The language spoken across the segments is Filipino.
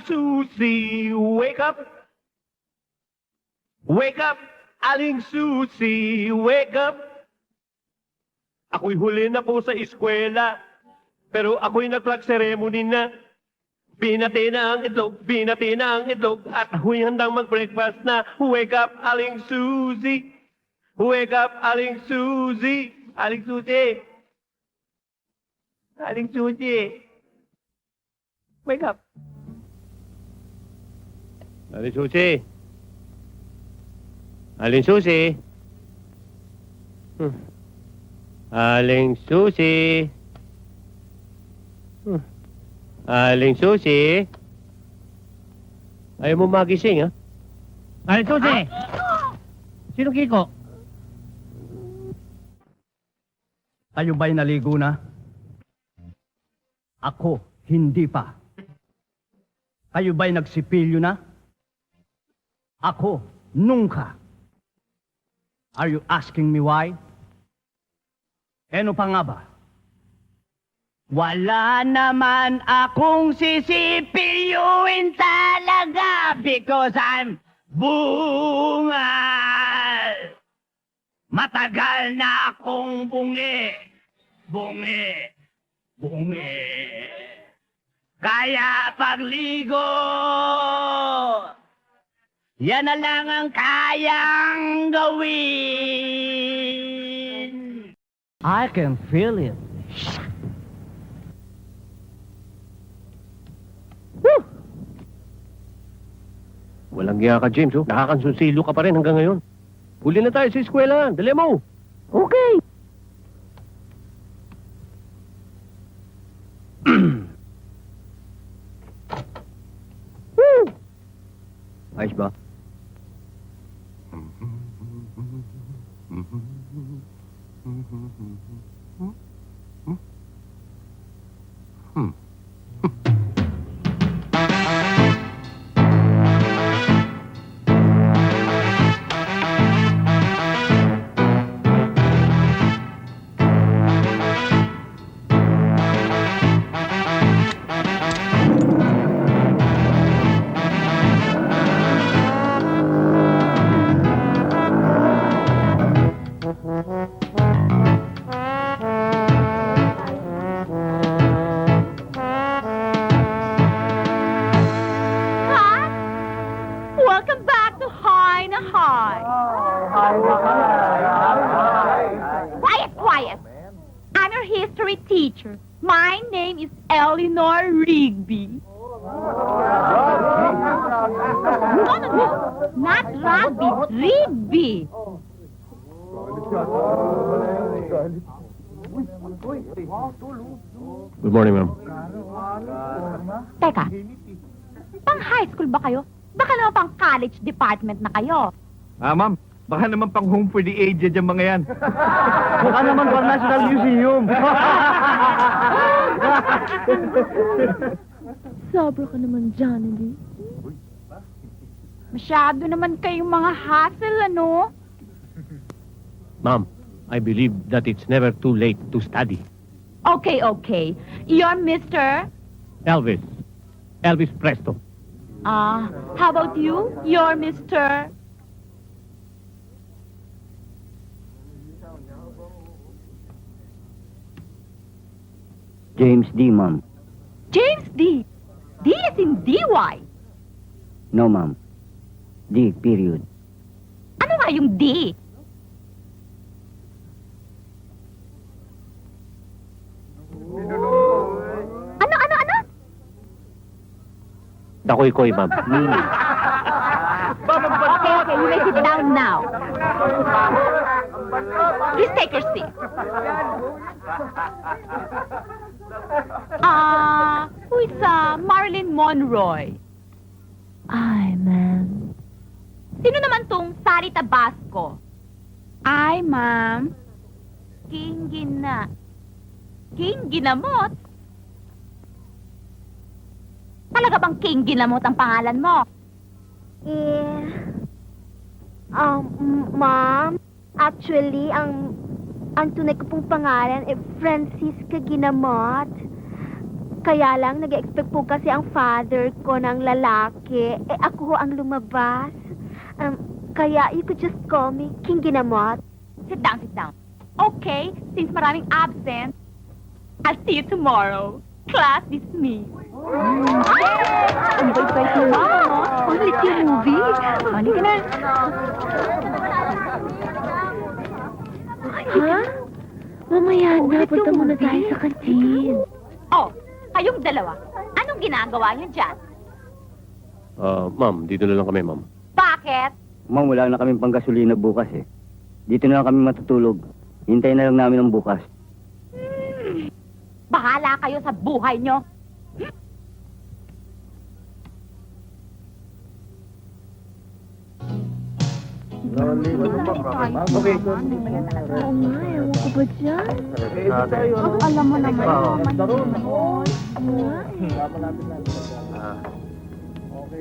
Susi, wake up! Wake up! Aling Susi, wake up! Ako'y huli na po sa eskwela, pero ako'y nag-flag ceremony na. Binati na ang itlog, at ako'y handang mag-breakfast na. Wake up, Aling Susi! Wake up, Aling Susi! Aling Susi! Aling Susi! Wake up! Aling Susi! Aling Susi! Aling Susi! Aling Susi! Ayaw mo magising, ha? Aling Susi! Sino Kiko? Kayo ba'y naligo na? Ako, hindi pa. Kayo ba'y nagsipilyo na? Ako, nunca. Are you asking me why? Ano pa nga ba? Wala naman akong sisipilyuin talaga because I'm bungal. Matagal na akong bungi. Kaya pagligo, yan na lang ang kayang gawin. I can feel it. Walang giya ka, James, oh. Nakakansonsilo ka pa rin hanggang ngayon. Huli na tayo sa eskwela. Dali mo. Okay. Ayos ba? Welcome back to High na High. Quiet. I'm your history teacher. My name is Eleanor Rigby. No. Not Rugby, Rigby. Good morning, ma'am. Teka, pang high school ba kayo? Baka naman pang college department na kayo. Ma'am, baka naman pang home for the aged yung mga yan. Baka naman pang National Museum. Sobra ka naman, Johnny. Masyado naman kayong mga hassle, ano? Ma'am, I believe that it's never too late to study. Okay. You're Mr. Elvis. Elvis Presto. How about you? You're Mr. James D, ma'am. James D. D is in DY. No, ma'am. D, period. Ano nga yung D? Ano? Dakoy-koy, ma'am. Okay, you may sit down now. Please take your seat. Who is Marilyn Monroe? Ay, ma'am. Sino naman tong Sari Tabasco? Ay, ma'am. King Ginamot? Talaga bang King Ginamot ang pangalan mo? Ma'am, actually, ang tunay ko pong pangalan ay Francisca Ginamot. Kaya lang, nag-expect po kasi ang father ko ng lalaki. Eh, ako ho ang lumabas. Kaya you could just call me King Ginamot. Sit down, sit down. Okay, since maraming absent, I'll see you tomorrow. Class dismissed. Ang bait-bait mo, Mama. Ulit yung movie. Mali ka na. Ha? Mamaya na, punta muna tayo sa kantin. Oh, kayong dalawa. Anong ginagawa niyo dyan? Ma'am, dito na lang kami, ma'am. Bakit? Ma'am, wala na kaming panggasolina bukas eh. Dito na lang kami matutulog. Hintayin na lang namin ang bukas. Bahala kayo sa buhay niyo. Okay. Oo nga, ewan ko ba dyan? Alam mo naman,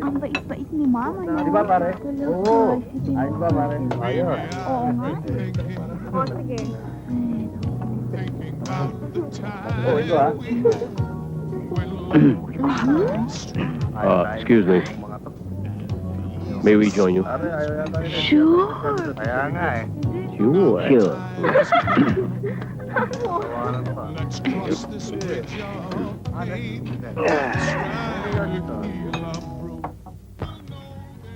ang bait-bait ni Mama. Di ba, pare? Oo. Ayos ba, pare? Ayos. Oo nga. O, sige. Oo, ito ah. Excuse me. May we join you? Sure. Kaya nga eh. Sure. Sure.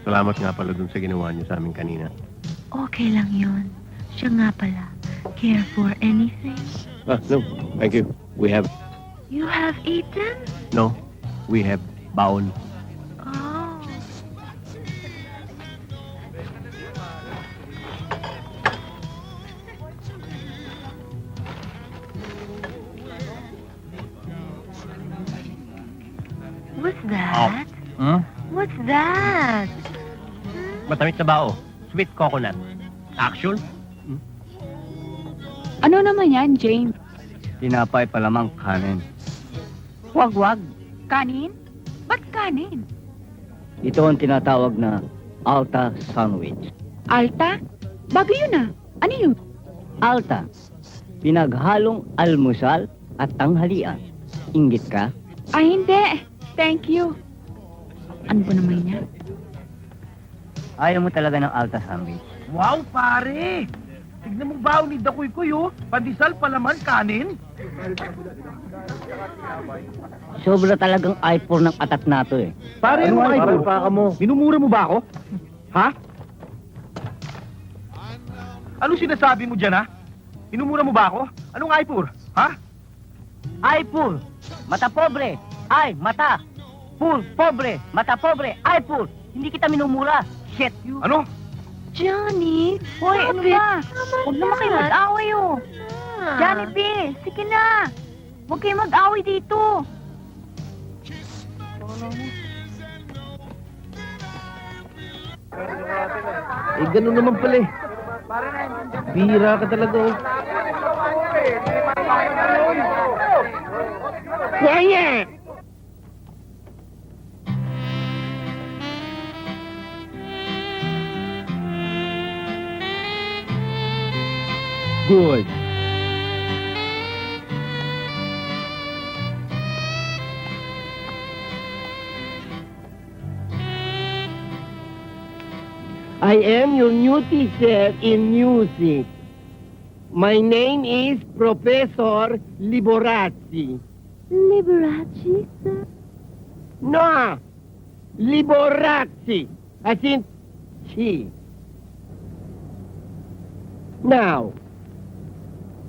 Salamat nga pala dun sa ginawa niyo sa amin kanina. Okay lang yun. Siya nga pala. Care for anything? No. Thank you. We have... You have eaten? No. We have baon. Oh. What's that? Hmm? What's that? Matamis na bao. Sweet coconut. Action? Ano naman yan, James? Tinapay pa lamang kanin. Wag-wag. Kanin? Ba't kanin? Ito ang tinatawag na Alta Sandwich. Alta? Bago yun ah. Ano yun? Alta, pinaghalong almusal at tanghalian. Inggit ka? Ay, hindi. Thank you. Ano ba naman yan? Ayaw mo talaga ng Alta Sandwich. Wow, pare! Tignan mo ba ni Dakoy Koy, oh. Pandesal pa laman, kanin. Sobra talagang eye-for ng atat na to eh. Pare, ano ay pa mo? Minumura mo ba ako? Ha? Anong sinasabi mo dyan, ha? Minumura mo ba ako? Anong eye-for? Ha? Eye-for! Mata pobre! Ay, mata! Poor, pobre! Mata pobre! Eye-for! Hindi kita minumura! Shit you! Ano? Johnny! Hoy, ano ba? Huwag naman kayo mag-away oh. Ah. Johnny B, sige na. Huwag kayo mag-away dito. Eh, ganun naman pala eh. Bira ka talaga, oh. Quiet! Good. I am your new teacher in music. My name is Professor Liborazzi. Liberace, sir? No, Liborazzi, as in she. Now,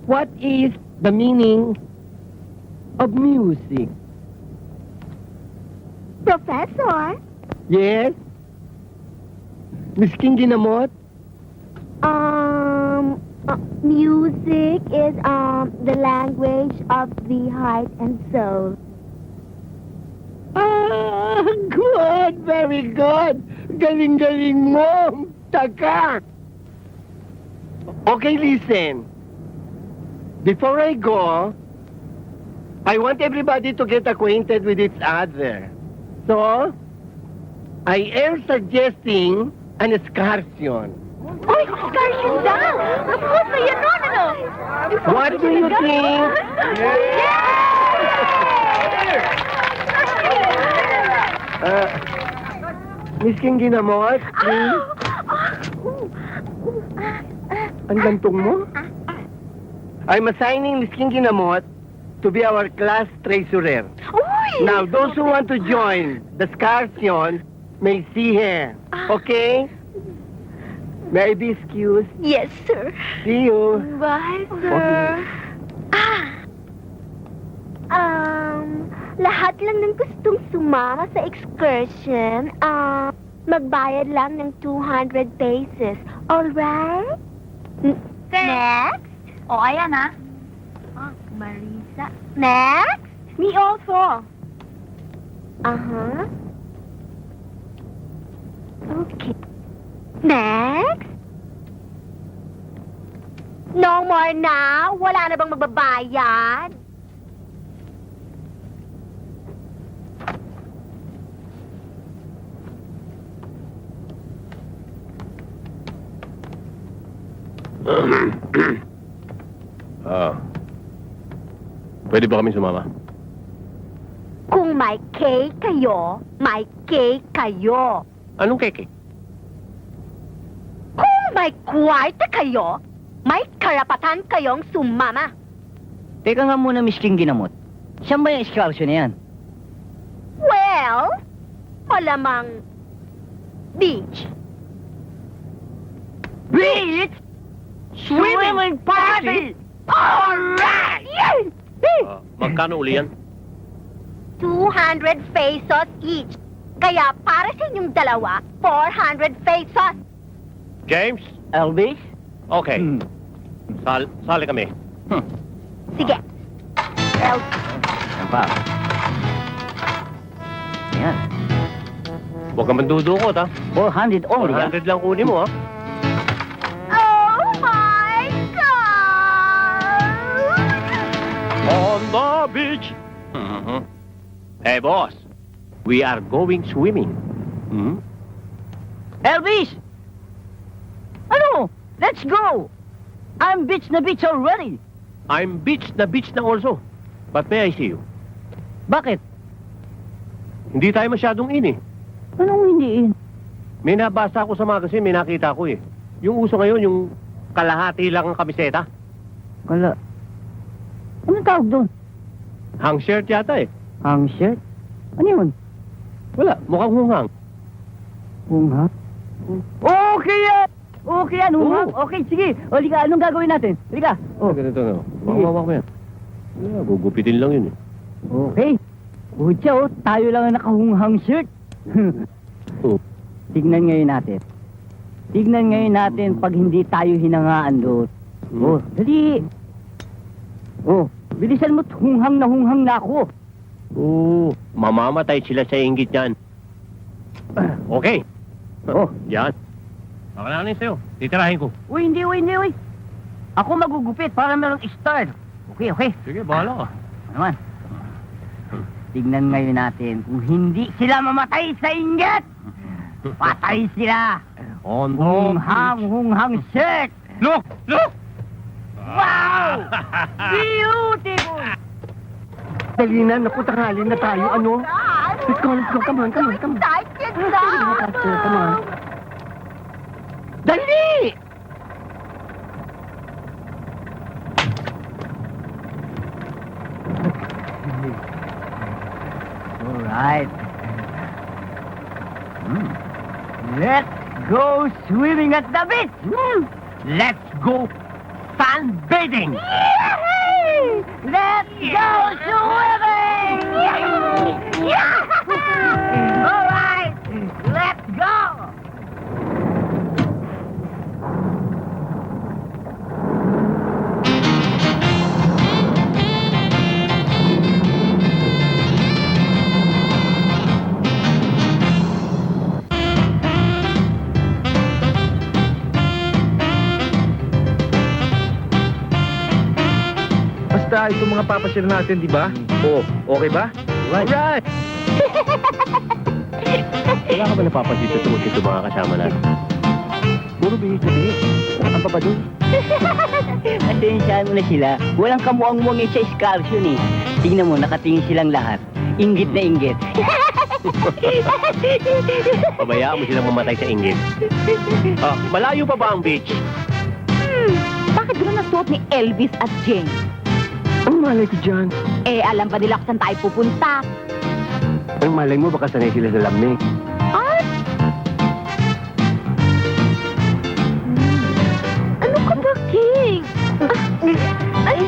what is the meaning of music? Professor? Yes? Miss King Ginamot? Music is, the language of the heart and soul. Ah, good, very good. Galing-galing mo. Taka. Okay, listen. Before I go, I want everybody to get acquainted with each other. So, I am suggesting an excursion. Uy, excursion daw. Kapos na yan nun, ano? What do you think? Yeah! Miss King Ginamot, please. Ang gantong mo? I'm assigning Miss King Ginamot to be our class treasurer. Uy! Now, those who want to join the excursion may see her. Okay? May I be excused? Yes, sir. See you. Bye, sir. Lahat lang ng gustong sumama sa excursion, magbayad lang ng 200 pesos. Alright? Next? O, ayan ah. Marisa. Next? Me also. Okay. Next? No more na? Wala na bang magbabayad? Pwede ba kami sumama? Kung may cake kayo, may cake kayo. Anong keke? Kung may kwarta kayo, may karapatan kayong sumama. Teka nga muna, Miss King Ginamot. Saan ba yung excursion na yan? Well, malamang beach. Beach! Swimming party! Alright! Magkano uli yan? 200 pesos each. Kaya para sa inyong dalawa, 400 pesos. James? Elvis? Okay. Sali kami. Sige. Well, Yan pa. Yan. Huwag ka mandudukot, ha? 400 only, ha? 400 lang kunin mo, ha? oh my God! On the beach. Hey, boss. We are going swimming. Elvis! Ano? Let's go! I'm beach na beach already. I'm beach na also. But may I see you? Bakit? Hindi tayo masyadong in, eh. Anong hindi? May nabasa ako sa magazine, may nakita ko, eh. Yung uso ngayon, yung kalahati lang ang kamiseta. Wala. Anong tawag doon? Hang shirt yata, eh. Hang shirt? Ano yun? Wala, mukhang hunghang. Hunghang? Okay yan! Okay yan, hunghang. Oo. Okay, sige. O, liga, anong gagawin natin? Liga. Oh, ganito na. Mawawak mo yan. Yeah, gugupitin lang yun, eh. Okay. Pucha, oh, tayo lang ang nakahunghang shirt. Oh. Tignan ngayon natin. Tignan ngayon natin pag hindi tayo hinangaan doon. Oh, dali. Oh, bilisan mo't hunghang na ako. Oo, mamamatay sila sa inggit yan. Okay. Oh. Yan. Baka na sa'yo. Titirahin ko. Uy, hindi. Ako magugupit para merong start. Okay. Sige, bahala ka. Ano naman? Tignan ngayon natin kung hindi sila mamatay sa inggit. Patay sila. On Hunghang shirt. Look! Wow! Beautiful! Dali na, naku, tanghali na tayo. Ano? Let's go. Come on. Excited Come on. Dali! All right. Let's go swimming at the beach. Let's go sunbathing! Yay! Let's go swimming! All right, let's go. Basta itong mga papashare natin, di ba? Oo, okay ba? Alright! Wala ka ba napapansin sa tungkol ito mga kasama natin? Puro bihis na bihis. Ang pa ba doon? Pasensyahan mo na sila. Walang kamuang-muang sa excursion eh. Tingnan mo, nakatingin silang lahat. Inggit na inggit. Pabayaan mo silang mamatay sa inggit. Malayo pa ba ang beach? Bakit doon nasuot ni Elvis at Jane? Ang malay ko dyan. Eh, alam pa nila kung saan tayo pupunta. Ang malay mo, baka sanay sila sa lamig. Ay! Ano ka ba, King? Ay,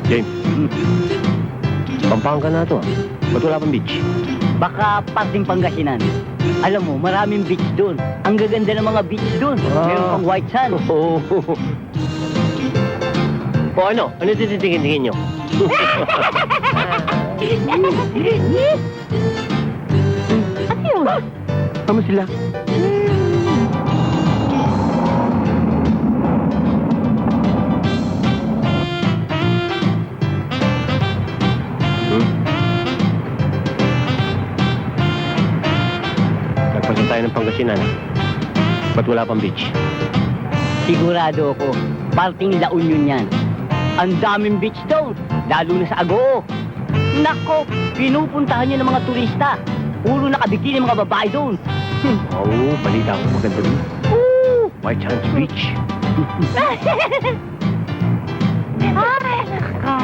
James. Pampanga na to. Ba't wala pang beach? Baka parting Pangasinan. Alam mo, maraming beach doon. Ang gaganda ng mga beach doon. Meron pang white sand. Oo. O ano? Ano tititingin-tingin nyo? Ano yun? Tama sila. Nagpasin tayo ng Pangasinan. Ba't wala pang beach? Sigurado ako, parting La Union yan. Ang daming beach doon, lalo na sa Agoo. Nako, pinupuntahan niyo ng mga turista. Puro nakabikini ng mga babae doon. Oo, balita ko. Maganda doon. White Sands Beach. Ay, nako.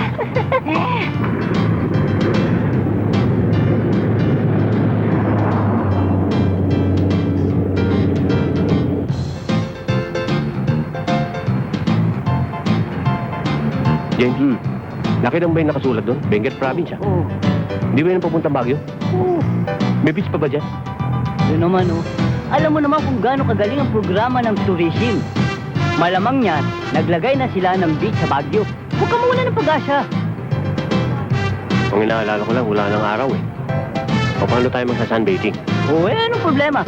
James, nakita mo ba yung nakasulat doon? Benguet Province, ah. Oh, Hindi ba yun ang papuntang Baguio? May beach pa ba dyan? yun naman oh. Alam mo naman kung gaano kagaling ang programa ng tourism. Malamang niyan, naglagay na sila ng beach sa Baguio. Huwag ka muna ng pag-asa. Ang inaalala ko lang, wala nang araw eh. O paano tayo magsa-sunbathing? Oh, eh, anong problema?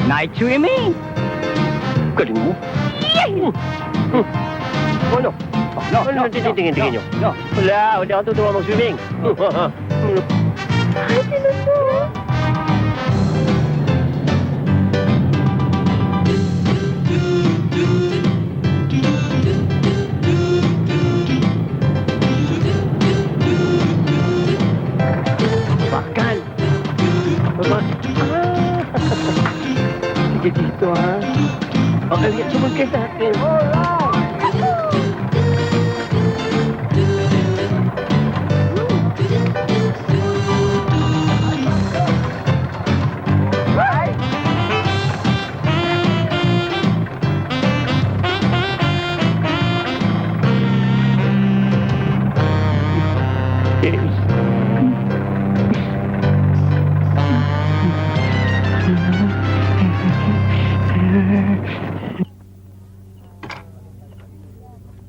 Night swimming! Galing mo. O ano? No, Ano ang tititingin-tingin nyo? No. Wala, hindi ako tutuwa mag-swimming. ay, sino to? Bakal. Sige dito, ha? O, sumunod kayo sa akin. James.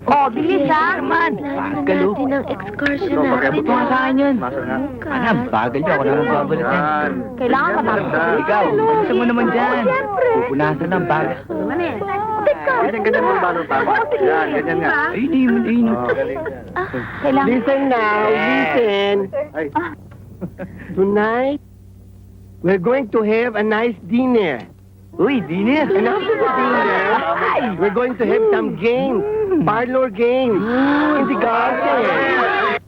Oh, bilis ha. Planan natin ang excursion natin. Ito sa akin yun. Bukas. Bagal niya, ako na lang babalikan. Kailangan matapos. Ikaw, bilisan mo naman dyan. Siyempre. Pupunasan ng bag. Teka. Ganyan mo ba? Yan, ganyan nga. Ay, di mo, di mo. Kailangan. Listen now, listen. Tonight, we're going to have a nice dinner. Uy, dinner. And after the dinner, we're going to have some games. Parlor games. In the garden.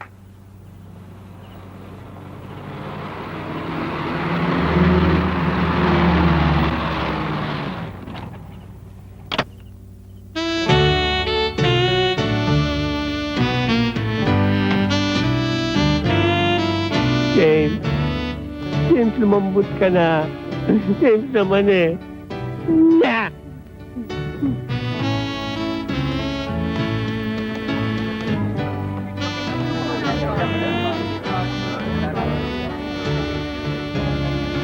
James. James, lumambot ka na. James naman eh. Na!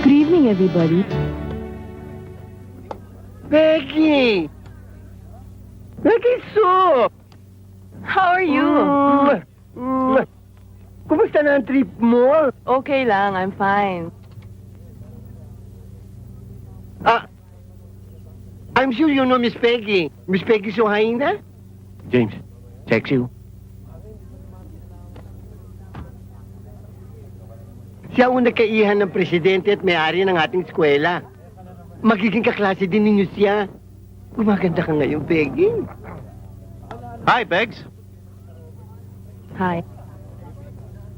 Good evening, everybody. Becky! Becky Sue! How are you? Kumusta na ang trip mo? Okay lang, I'm fine. I'm sure you know Miss Peggy. Miss Peggy Suhaina? James, sexy oh. Siya ang nagkaihan ng presidente at may-ari ng ating eskwela. Magiging kaklase din ninyo siya. Gumaganda ka ngayon, Peggy. Hi, Pegs. Hi.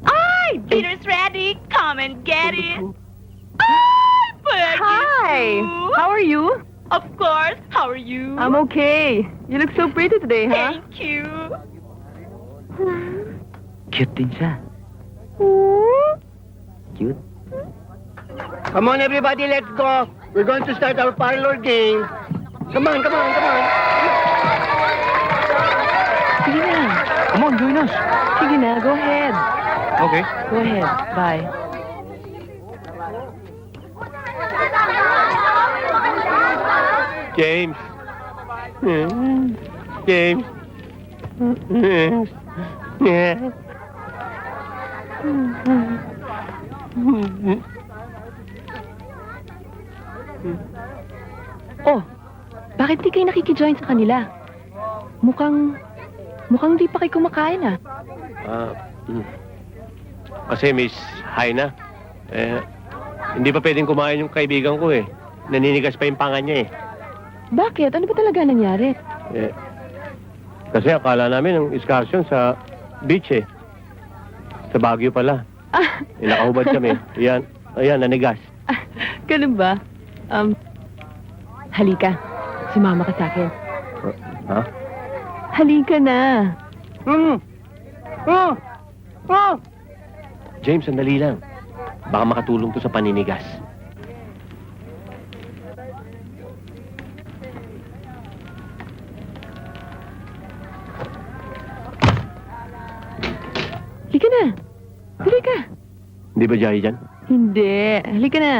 Ay, dinner's ready. Come and get it. Ay, Peggy Hi. Sue. How are you? Of course. How are you? I'm okay. You look so pretty today, huh? Thank you. Cute din siya. Cute. Come on, everybody, let's go. We're going to start our parlor game. Come on, come on, come on. Sige na. Come on, join us. Sige na, go ahead. Okay. Go ahead. Bye. James. James. Oh, bakit di kayo nakikijoin sa kanila? Mukhang di pa kayo kumakain, ah. Kasi Miss Haina, hindi pa pwedeng kumain yung kaibigan ko eh. Naninigas pa yung panga niya eh. Bakit? Ano ba talaga nangyari? Kasi akala namin ang excursion sa beach eh. Sa Baguio pala. Ah, Nakahubad kami. Ayan, nanigas. ganun ba? Halika. Sumama ka sa akin. Ha? Halika na. James, sandali lang. Baka makatulong to sa paninigas. Halika na. Halika. Hindi ba Jai dyan? Hindi. Halika na.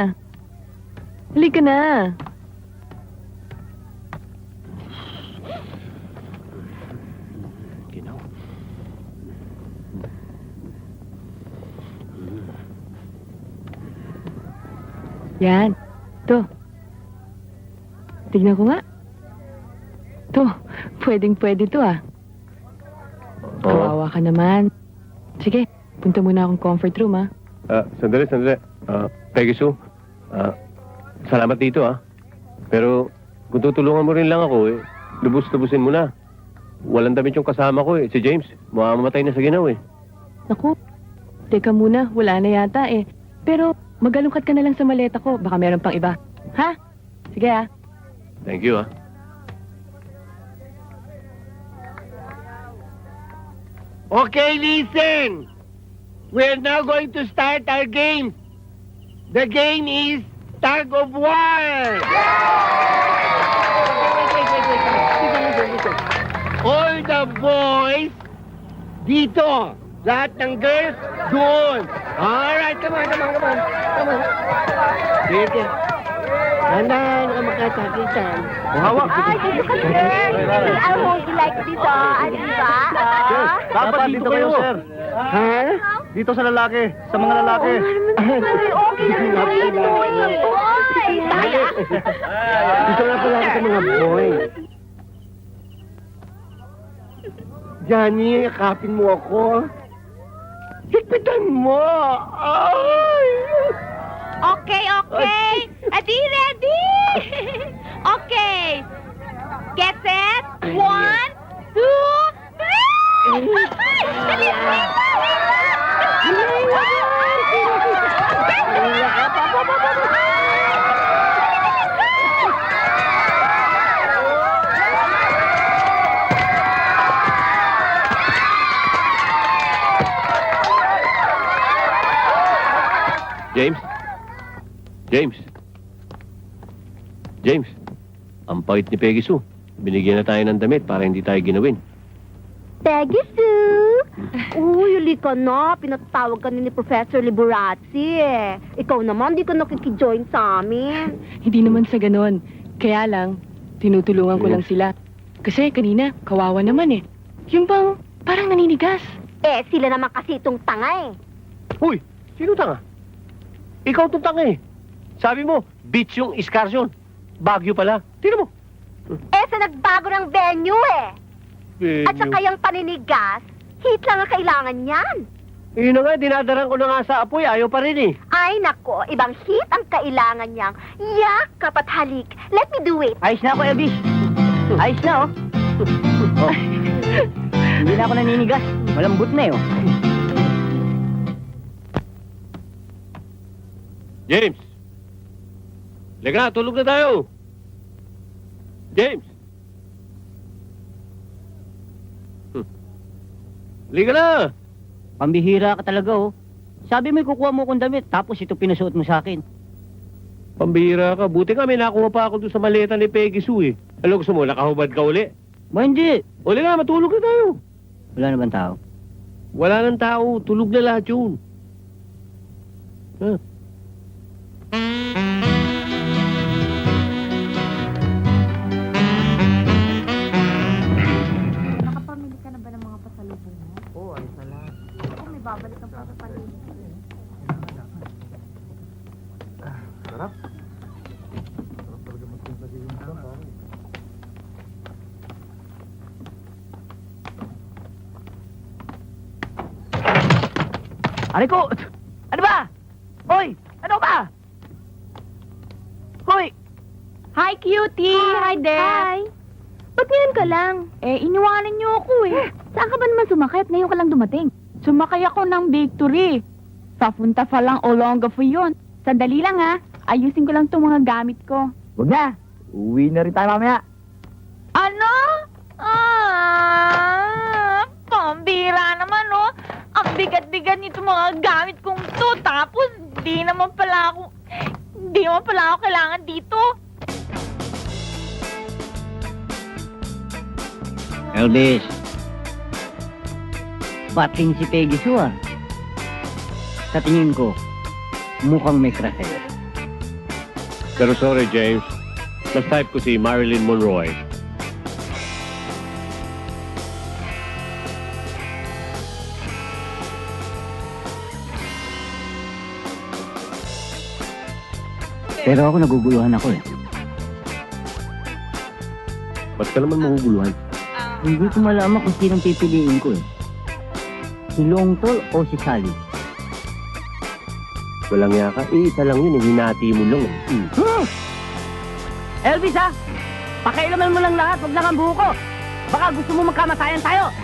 Halika na. Ginaw. Yan. To. Tignan ko nga. To. Pwedeng-pwede to, ah. Kawawa ka naman. Sige, punta muna akong comfort room, ah. Sandali. Peggy Sue, salamat dito Pero kung tutulungan mo rin lang ako lubos-lubusin mo na. Walang damit yung kasama ko si James. Mamamatay na sa ginaw Naku, teka muna, wala na yata eh. Pero magalungkat ka na lang sa maleta ko, baka meron pang iba. Ha? Sige ah. Thank you Okay, listen. We're now going to start our game. The game is tug of war. All the boys dito. Lahat ng girls doon. Alright, come on. Sige. Handa ka makatakitan. Hawak. Ay, dito ka, sir. I hope you like this, Arriba. Dapat dito kayo, sir. Ha? Dito sa lalaki. Sa mga lalaki. Okay lang, sir. Boy. Dito nga pala ako sa mga boy. Johnny, yakapin mo ako. Higpitan mo. Ay! Okay. Ready? Okay. Get set. 1, 2, 3. James, ang pait ni Peggy Sue. Binigyan na tayo ng damit para hindi tayo ginawin. Peggy Sue! Uy, huli ka na. Pinatawag ka ni Professor Liburazzi eh. Ikaw naman, di ka nakikijoin sa amin. Hindi naman sa ganon. Kaya lang, tinutulungan ko lang sila. Kasi kanina, kawawa naman eh. Yung bang, parang naninigas. Eh, sila naman kasi itong tanga eh. Uy, sino tanga? Ikaw itong tanga Sabi mo, beach yung excursion. Baguio pala. Tingnan mo. Eh, sa nagbago ng venue eh. At saka yung paninigas, heat lang ang kailangan niyan. Yun na nga, dinadaran ko na nga sa apoy. Ayaw pa rin Ay, nako, ibang heat ang kailangan niyang. Yakap at halik. Let me do it. Ayos na ako, Elvis. Ayos na, oh. Hindi na ako naninigas. Malambot na eh, oh. James! Lega, tulog na tayo! James! Liga na! Pambihira ka talaga, oh. Sabi mo, kukuha mo kong damit, tapos ito pinasuot mo sa akin. Pambihira ka. Buti nga may nakuha pa ako doon sa maleta ni Peggy Sue eh. Ano gusto mo? Nakahubad ka uli? Ba, hindi. Uli nga, matulog na tayo. Wala na bang tao? Wala nang tao. Tulog na lahat yun. Huh? Nakapamili ka na ba ng mga pasalubong mo? Oo, ay salamat. Oo, may babalik ang pa sa palengke. Aray ko! Ano ba? Hoy! Ano ba? Hoy! Hi, cutie! Hi, there! Hi! Ba't ngayon ka lang? Eh, iniwanan niyo ako eh. Saan ka ba naman sumakay at ngayon ka lang dumating? Sumakay ako ng Victory. Papunta pa lang Olonga for yun. Sandali lang ha. Ayusin ko lang itong mga gamit ko. Huwag na! Uwi na rin tayo mamaya. Ano? Pambira naman, oh. Ang bigat-bigat nito mga gamit kong to. Tapos, di naman pala ako kailangan dito. Elvis. Pating si Peggy Sue, ah. Sa tingin ko, mukhang may crush sa'yo. Pero sorry, James. Mas type ko si Marilyn Monroe. Pero ako naguguluhan ako, eh. Ba't ka naman mahuguluhan? Hindi ko malaman kung sinong pipiliin ko, eh. Si Longtol o si Sally. Walang yaka. Isa lang yun. Hinati mo lang. Elvis, ha? Pakailaman mo lang lahat, wag lang ang buho ko. Baka gusto mo magkamatayan tayo.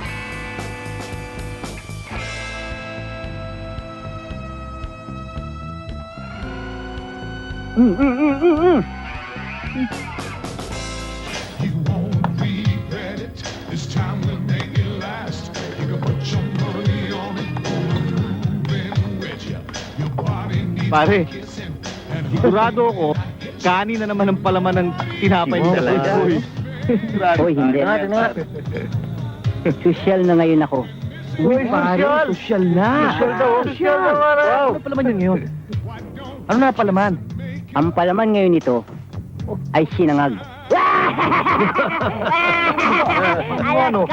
You won't regret it. This time we'll make it last. You can put your money on it. Moving with you. Your body needs Pare, kissing. And sigurado ako, kanin na naman ang palaman ng tinapay Oo, nila. talaga. Uy. Sigurado. Hoy, hindi. Social na ngayon ako. Uy, pare, social na. Social daw. Social. Wow. Ano palaman yan ngayon? Ano na palaman? Ang palaman ngayon nito ay sinangag. Ano?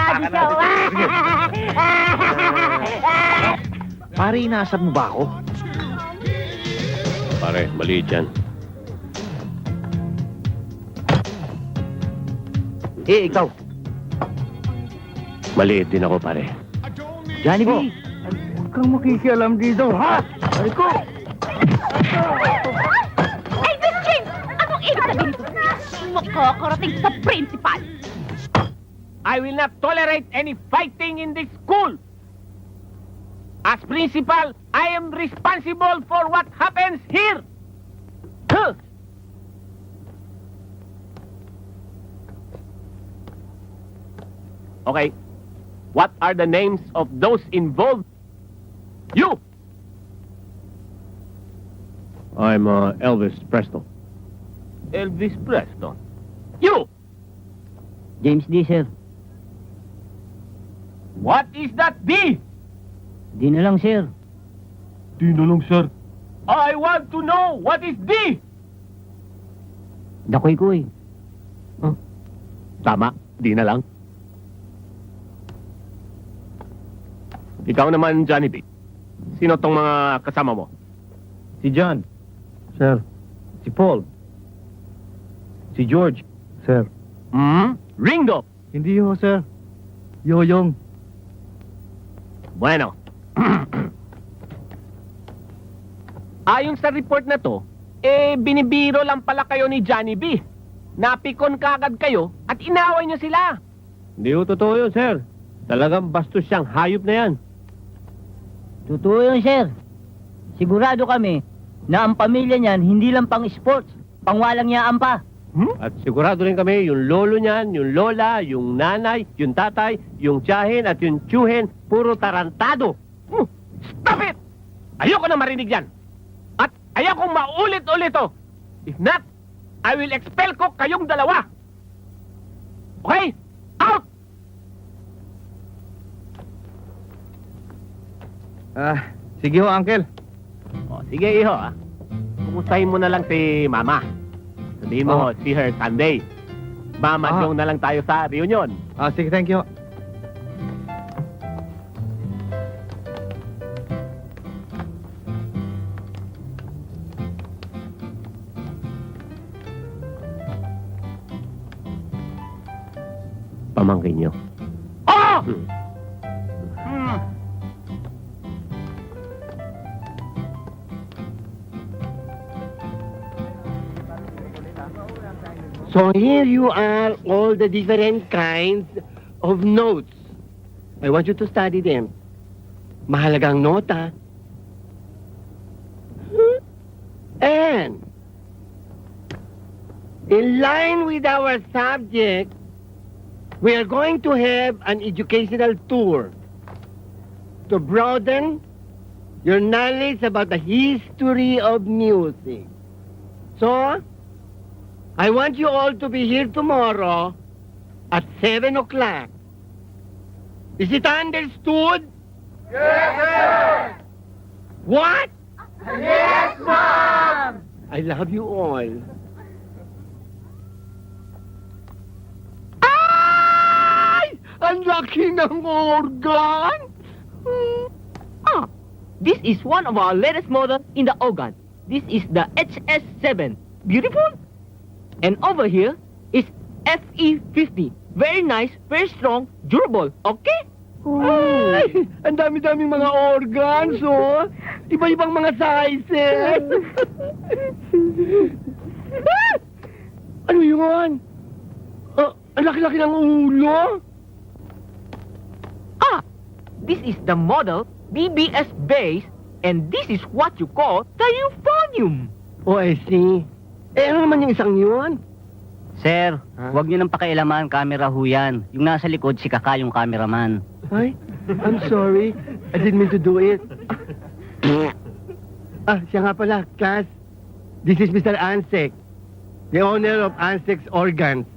Pare, inaasar mo ba ako? Pare, mali dyan. Eh, ikaw. Maliit din ako, pare. Johnny B, Huwag kang makikialam dito, ha? Ay ko! Ay, Miss James! Anong ibig sabihin nito? Makakarating sa principal. I will not tolerate any fighting in this school. As principal, I am responsible for what happens here. Huh. Okay. What are the names of those involved? You! I'm Elvis Presto. Elvis Preston. You! James D, sir. What is that D? Di na lang, sir. Di na lang, sir. I want to know what is D? Dakoy ko, eh. Tama, di na lang. Ikaw naman, Johnny B. Sino tong mga kasama mo? Si John. Sir. Si Paul. Si George. Sir. Ringo. Hindi ho, sir. Yoyong. Bueno. Ayon sa report na to, binibiro lang pala kayo ni Johnny B. Napikon kagad kayo at inaway niyo sila. Hindi ho totoo yun, sir. Talagang bastos siyang hayop na yan. Totoo yun, sir. Sigurado kami na ang pamilya niyan hindi lang pang sports, pangwalang yaan pa. At sigurado rin kami, yung lolo niyan, yung lola, yung nanay, yung tatay, yung tiyahin at yung tiyuhin, puro tarantado. Stop it! Ayoko na marinig yan. At ayokong maulit-ulit to. If not, I will expel ko kayong dalawa. Okay? Out! Sige ho, Uncle. O, sige, iho, ah. Kumustahin mo na lang si Mama. Sabihin mo, see her Sunday. Mama, na lang tayo sa reunion. Sige, thank you. Pamangkin niyo. Oh! So here you are, all the different kinds of notes. I want you to study them. Mahalagang nota. And in line with our subject, we are going to have an educational tour to broaden your knowledge about the history of music. So, I want you all to be here tomorrow at 7 o'clock. Is it understood? Yes, sir! What? Yes, Mom! I love you all. Ay! Ang laki ng organ! This is one of our latest models in the organ. This is the HS7. Beautiful? And over here is FE50. Very nice, very strong, durable. Okay? Ay, ang dami-daming mga organs, oh. Iba-ibang mga sizes. Ano yun? Ang laki-laki ng ulo. This is the model BBS base, and this is what you call the euphonium. Oh, I see. Ano naman yung isang yun? Sir, huwag niyo nang pakialaman, camera ho yan. Yung nasa likod, si Kaka yung cameraman. Ay, I'm sorry. I didn't mean to do it. Siya nga pala, Cass. This is Mr. Ansek, the owner of Ansek's Organs.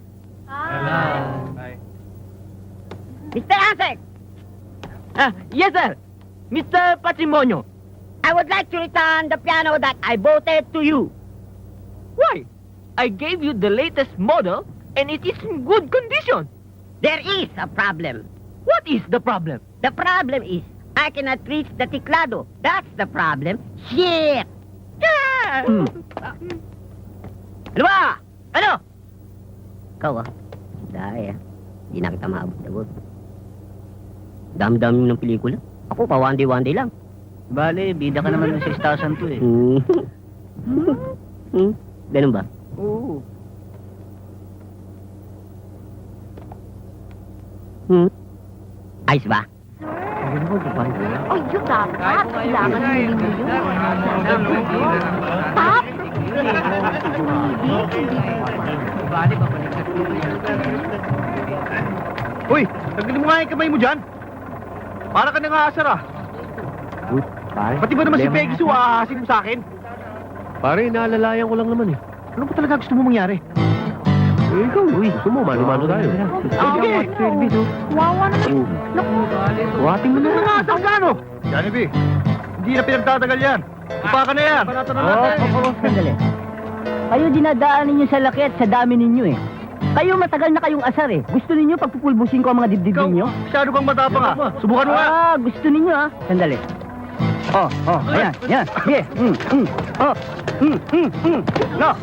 Mr. Asek! Yes, sir. Mr. Patrimonio, I would like to return the piano that I voted to you. Why? I gave you the latest model, and it is in good condition. There is a problem. What is the problem? The problem is, I cannot reach the teclado. That's the problem. Shit! Ano ba? Ano? Ikaw Dahil Hindi na kita maabot-abot. Dami-dami ng pelikula. Ako pa, one day lang. Bale, bida ka naman ng 6,000 to eh. Ganun ba? Oo. Ayos ba? Ay, yun dapat. Kailangan huling mo yun. Stop! Uy, tanggalin mo nga yung kamay mo dyan. Para ka nangaasar ah. Pati ba naman si Peggy Sue aahasin mo sa akin? Pare, naalalayan ko lang naman eh. Ano ba talaga gusto mo mangyari? Ikaw, gusto mo, mano-mano tayo. Sige! Wawa naman. Wating mo na nangaasar ka no? Johnny B, hindi na pinagtatagal yan. Ipa ka na yan. Sandali. Kayo dinadaan ninyo sa laki at sa dami ninyo eh. Kayo matagal na kayong asar eh. Gusto ninyo pagpupulbusin ko ang mga dibdib ninyo? Masyado kang matapang ah. Subukan mo nga. Gusto ninyo ah. Sandali. Ayan, yan. Sige. No.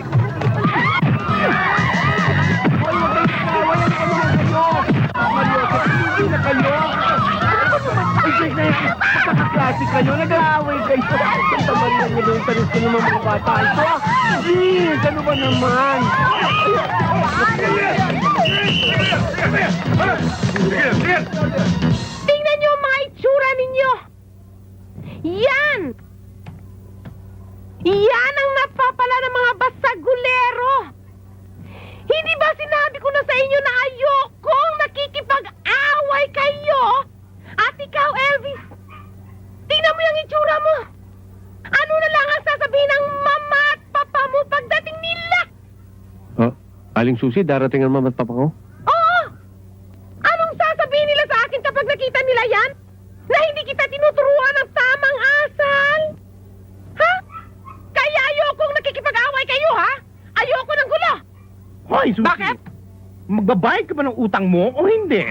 Klase kayo, nag-aaway kayo. Ang tamal na nyo yung tanis ko naman mga bata. Ito, jeez, ano ba naman? Sige, sige! Yan! Yan ang napapala ng mga basagulero! Hindi ba sinabi ko na sa inyo na ayokong nakikipag-away kayo? At ikaw, Elvis, tingnan mo yung itsura mo! Ano na lang ang sasabihin ng mama at papa mo pagdating nila? Oh, Aling Susi, darating ang mama at papa ko? Oo! Anong sasabihin nila sa akin kapag nakita nila yan? Na hindi kita tinuturuan ng tamang asal? Ha? Kaya ayokong nakikipag-away kayo, ha? Ayoko ng gulo! Hoy, Susi! Bakit? Magbabayad ka ba ng utang mo o hindi?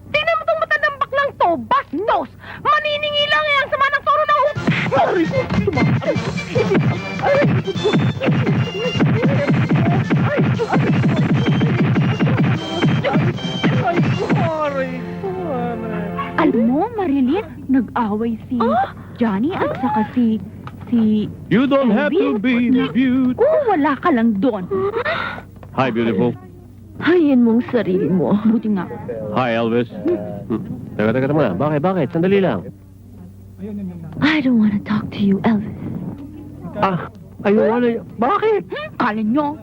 Tingnan mo tong matandang baklang to, bastos! Maniningi lang ang sama ng toro na Aray ko! Aray ko! Aray ko! Alam mo, Marilyn, nag-away si Johnny at saka si You don't have to be beautiful. wala ka lang doon. Hi, beautiful. Hayin mong sarili mo. Buti nga. Hi, Elvis. Teka naman. Bakit? Sandali lang. I don't want to talk to you, Elvis. Ayun, bakit? Kala nyo?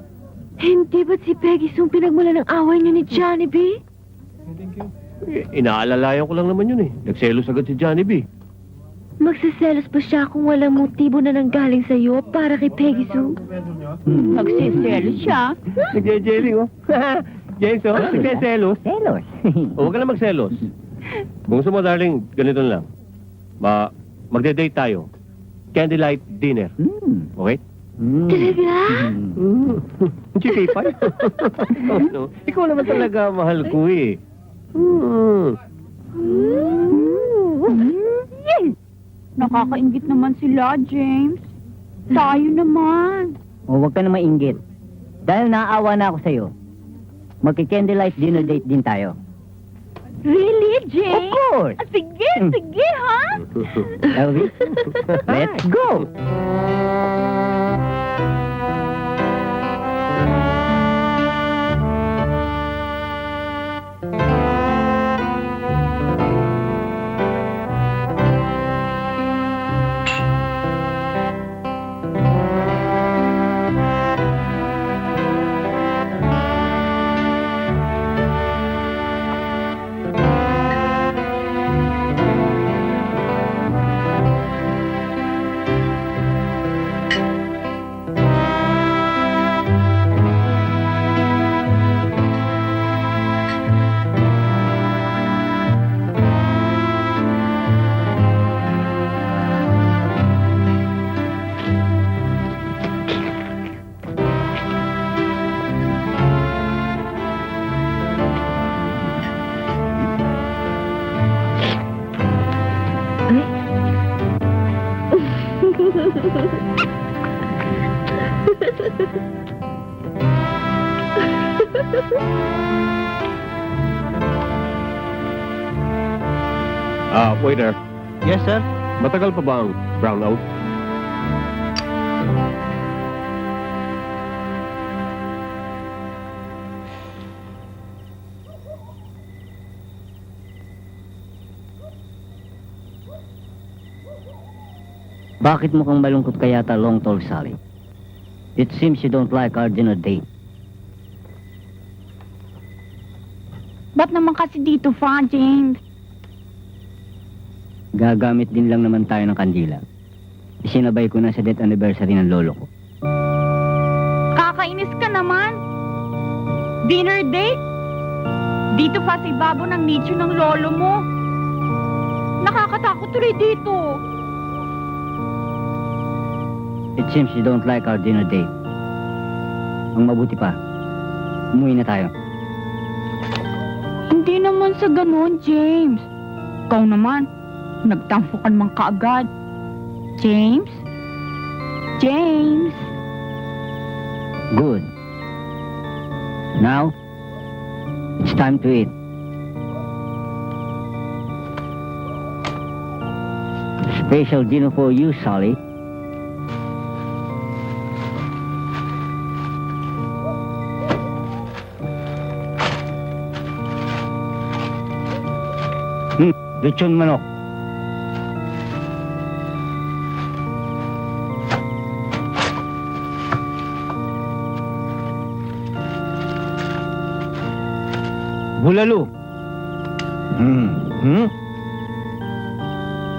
Hindi ba't si Peggy Sue pinagmula ng away niyo ni Johnny B? Inaalalayan ko lang naman yun eh. Nagselos agad si Johnny B. Magsiselos pa siya kung walang motibo na nanggaling sa'yo para kay Peggy Sue? Magsiselos siya. Nagjejeling oh. James oh, nagseselos. Selos. Huwag ka na magselos. Kung gusto mo, darling, ganito na lang. Magde-date tayo. Candlelight dinner. Okay? Talaga? GK5? no. Ikaw naman talaga mahal ko eh. Nakakaingit naman sila, James. Tayo naman. O, huwag ka na mainggit. Dahil naawa na ako sa'yo, magki-candlelight dinner date din tayo. Really, James? Of course. Sige, ha? Elvis, let's go! Waiter. Yes, sir? Matagal pa ba ang brownout? Bakit mukhang malungkot ka yata, Long Tall Sally? It seems you don't like our dinner date. Ba't naman kasi dito, James? Gagamit din lang naman tayo ng kandila. Isinabay ko na sa death anniversary ng lolo ko. Kakainis ka naman. Dinner date? Dito pa sa ibabo ng nicho ng lolo mo. Nakakatakot tuloy dito. It seems you don't like our dinner date. Ang mabuti pa, umuwi na tayo. Hindi naman sa ganun, James. Ikaw naman, nagtampukan man kaagad. James? James? Good. Now, it's time to eat. Special dinner for you, Sally. Lechon manok. Bulalo.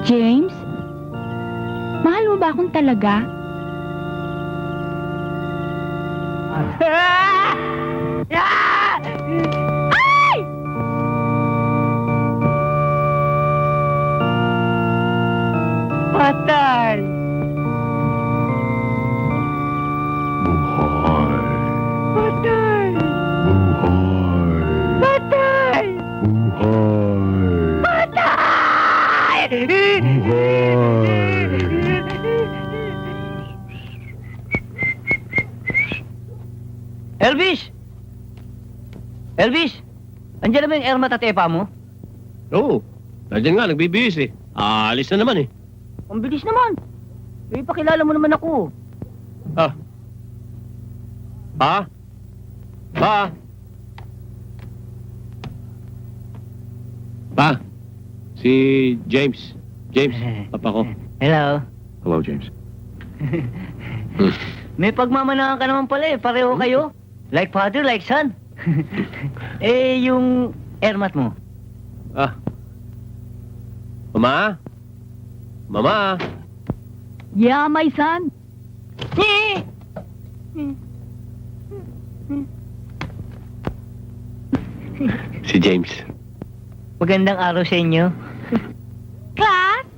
James? Mahal mo ba akong talaga? Ay! Patay! Buhay. Patay! Buhay. Patay! Buhay. Elvis! Elvis! Andiyan na ba yung Ermat at Epa mo? Oo. Nandiyan nga, nagbibihis eh. Aalis na naman eh. Ang bilis naman. Eh, pakilala mo naman ako. Ah. Pa? Pa? Pa? Si James. James, papa ko. Hello. Hello, James. May pagmamanahan ka naman pala eh. Pareho kayo. Like father, like son. Eh, yung Ermat mo. Ah. Mama? Mama? Yeah, my son. Si James. Magandang araw sa inyo. Class,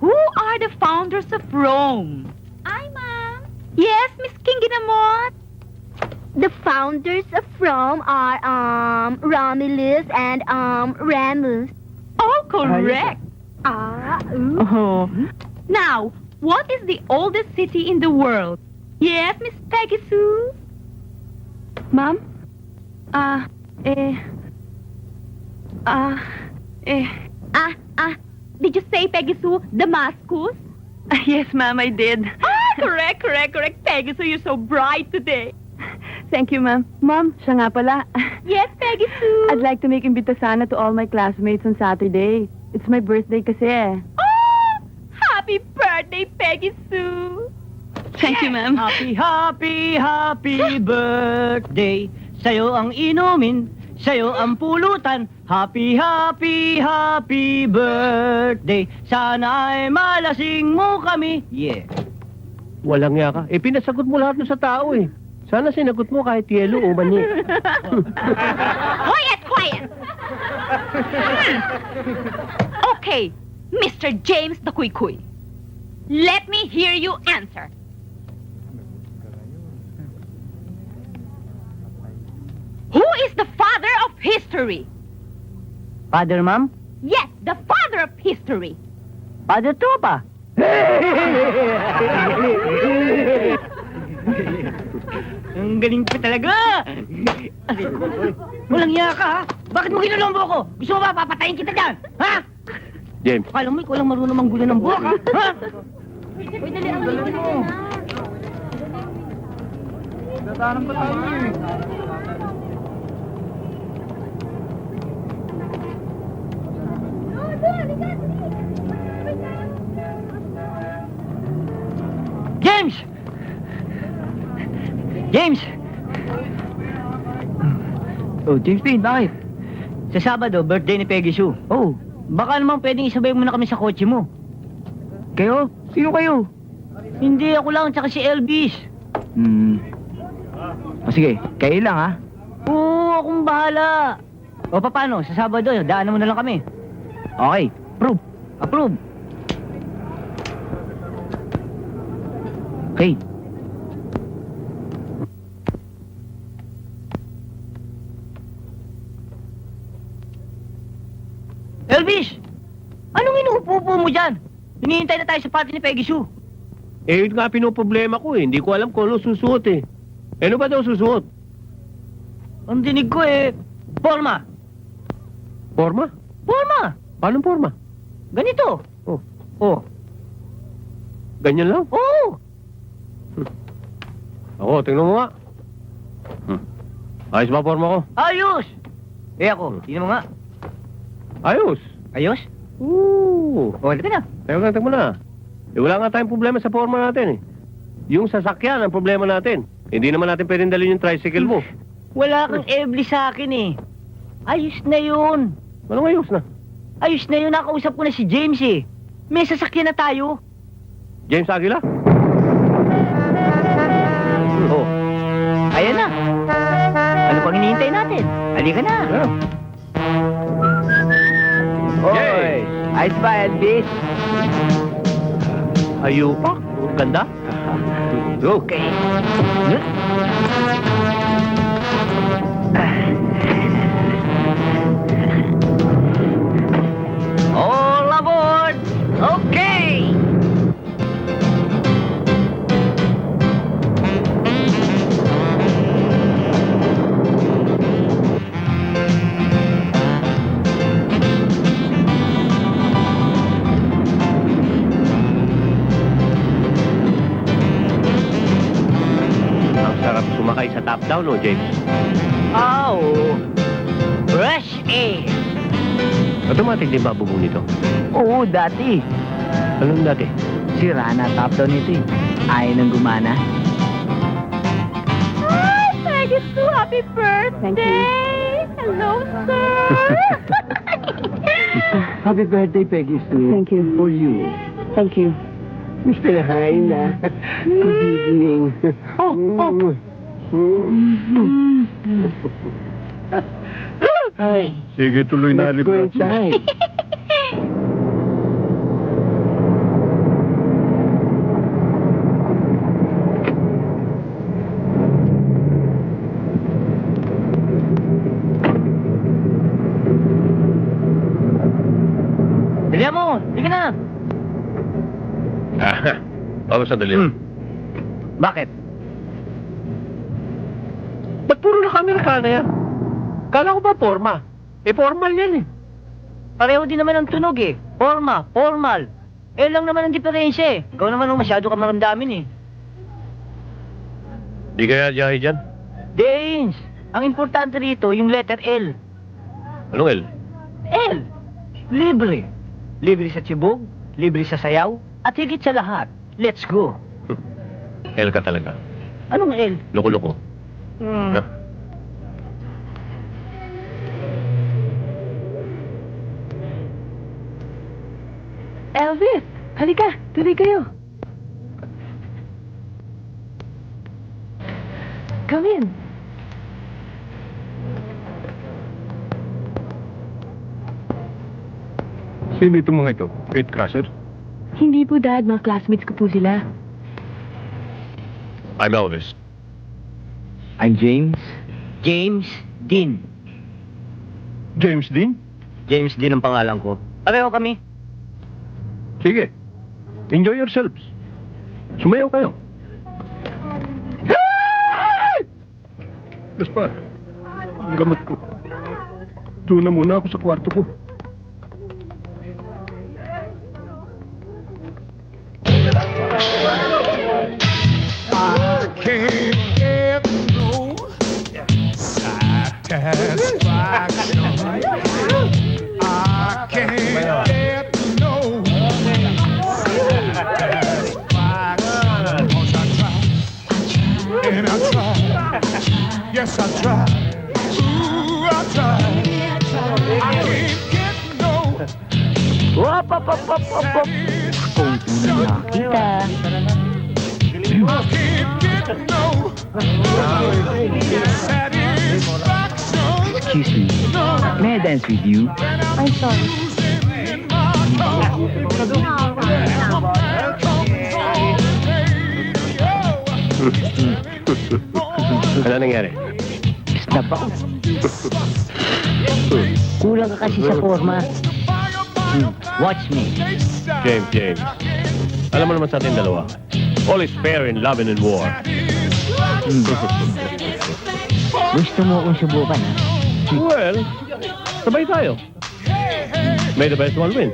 who are the founders of Rome? I, ma'am. Yes, Miss King Ginamot. The founders of Rome are, Romulus and, Remus. All correct. Oh. Now, what is the oldest city in the world? Yes, Miss Peggy Sue. Ma'am? Did you say, Peggy Sue, Damascus? Yes, ma'am, I did. Correct. Peggy Sue, you're so bright today. Thank you, ma'am. Ma'am, siya nga pala. Yes, Peggy Sue. I'd like to make imbitasana to all my classmates on Saturday. It's my birthday kasi eh. Oh, happy birthday, Peggy Sue. Thank you, ma'am. Happy birthday. Sa'yo ang inumin, sa'yo ang pulutan. Happy birthday. Sana ay malasing mo kami. Yeah. Walang nga ka. Eh, pinasagot mo lahat nun sa tao eh. Sana sinagot mo kahit yelo o mani. Quiet. Okay, Mr. James the Kuy-Kuy. Let me hear you answer. Who is the father of history? Father, ma'am? Yes, the father of history. Father Tropa. Ang galing pa talaga! Walang iya ka, ha? Bakit mo ginulombo ko? Gusto mo ba papatayin kita dyan? Ha? James. Akala mo ikaw lang marunong manggulo ng buhok, ha? Ha? James! James! Oh, James Payne, bakit? Sa Sabado, birthday ni Peggy Sue. Oh, baka naman pwedeng isabay mo na kami sa kotse mo. Kayo? Sino kayo? Hindi, ako lang, tsaka si Elvis. O sige, kayo lang ha. Oo, akong bahala. O, paano? Sa Sabado, daanan mo na lang kami. Okay, prove. Approve. Okay. Elvis! Anong inuupo-upo mo dyan? Hinihintay na tayo sa party ni Peggy Sue. Eh, yun nga pinoproblema ko eh. Hindi ko alam kung ano susuot eh. Ano ba daw susuot? Ang dinig ko eh, forma. Forma? Forma! Paano forma? Ganito. Oh. Oh. Ganyan lang? Oo. Ako, tingnan mo nga. Ayos ba forma ko? Ayos! Eh ako, tingnan mo nga. Ayos. Ayos? Oo. O, halika na. Tayo mo na. Eh, wala nga tayong problema sa forma natin eh. Yung sasakyan ang problema natin. Hindi naman natin pwedeng dalhin yung tricycle mo. Wala kang ebli sa akin eh. Ayos na yun. Anong ayos na? Ayos na yun. Nakausap ko na si James eh. May sasakyan na tayo. James Aguila? Oh, Ayan na. Ano pang hinihintay natin? Halika na. yeah. Yay! Ayos ba, Elvis? Ayupak. Ganda. Okay. All aboard! Okay! Ang sarap sumakay sa top down, no, James? Oh! Fresh air! Automatic din ba bubong nito? Oo, dati. Anong dati? Sira na top down nito eh. Ayaw nang gumana. Hi, Peggy Sue! Happy birthday! Hello, sir! Happy birthday, Peggy Sue. Thank you. For you. Thank you. Mr. Haina. Good evening. Ay, Sige, tuloy na. let's go inside. Dali mo! Halika na! Oh, sandali. Bakit? Ba't puro naka-Amerikana yan? Kala ko ba forma? Eh, formal yan eh. Pareho din naman ang tunog eh. Forma, formal. Eh lang naman ang diferensya eh. Ikaw naman ang masyado ka maramdamin eh. Di kaya jahe dyan? James, ang importante rito yung letter L. Anong L? L. Libre. Libre sa tibog, libre sa sayaw, at higit sa lahat, let's go. L ka talaga. Anong L? Loko-loko. Ha? Elvis, halika. Tuloy kayo. Come in. Sino itong mga ito? Kate Crusher? Hindi po, Dad. Mga classmates ko po sila. I'm Elvis. I'm James. James Dean. James Dean? James Dean ang pangalan ko. Pareho kami. Sige. Enjoy yourselves. Sumayaw kayo. Gaspar, ang gamot ko. Doon na muna ako sa kwarto ko. I can't get no satisfaction. I can't get no satisfaction. 'Cause I tried, and I tried. Yes, I tried. Ooh, I tried. I can't get no Wap, wap, wap, wap, wap, wap. Kung nakita. I can't get no satisfaction. Excuse me. May I dance with you? I'm sorry. Ano nangyari? Stop ako. Kulang ka kasi sa forma. Watch me. James. Alam mo naman sa ating dalawa. All is fair in love and in war. Gusto mo akong subukan, ha? Well, sabay tayo. May the best one win.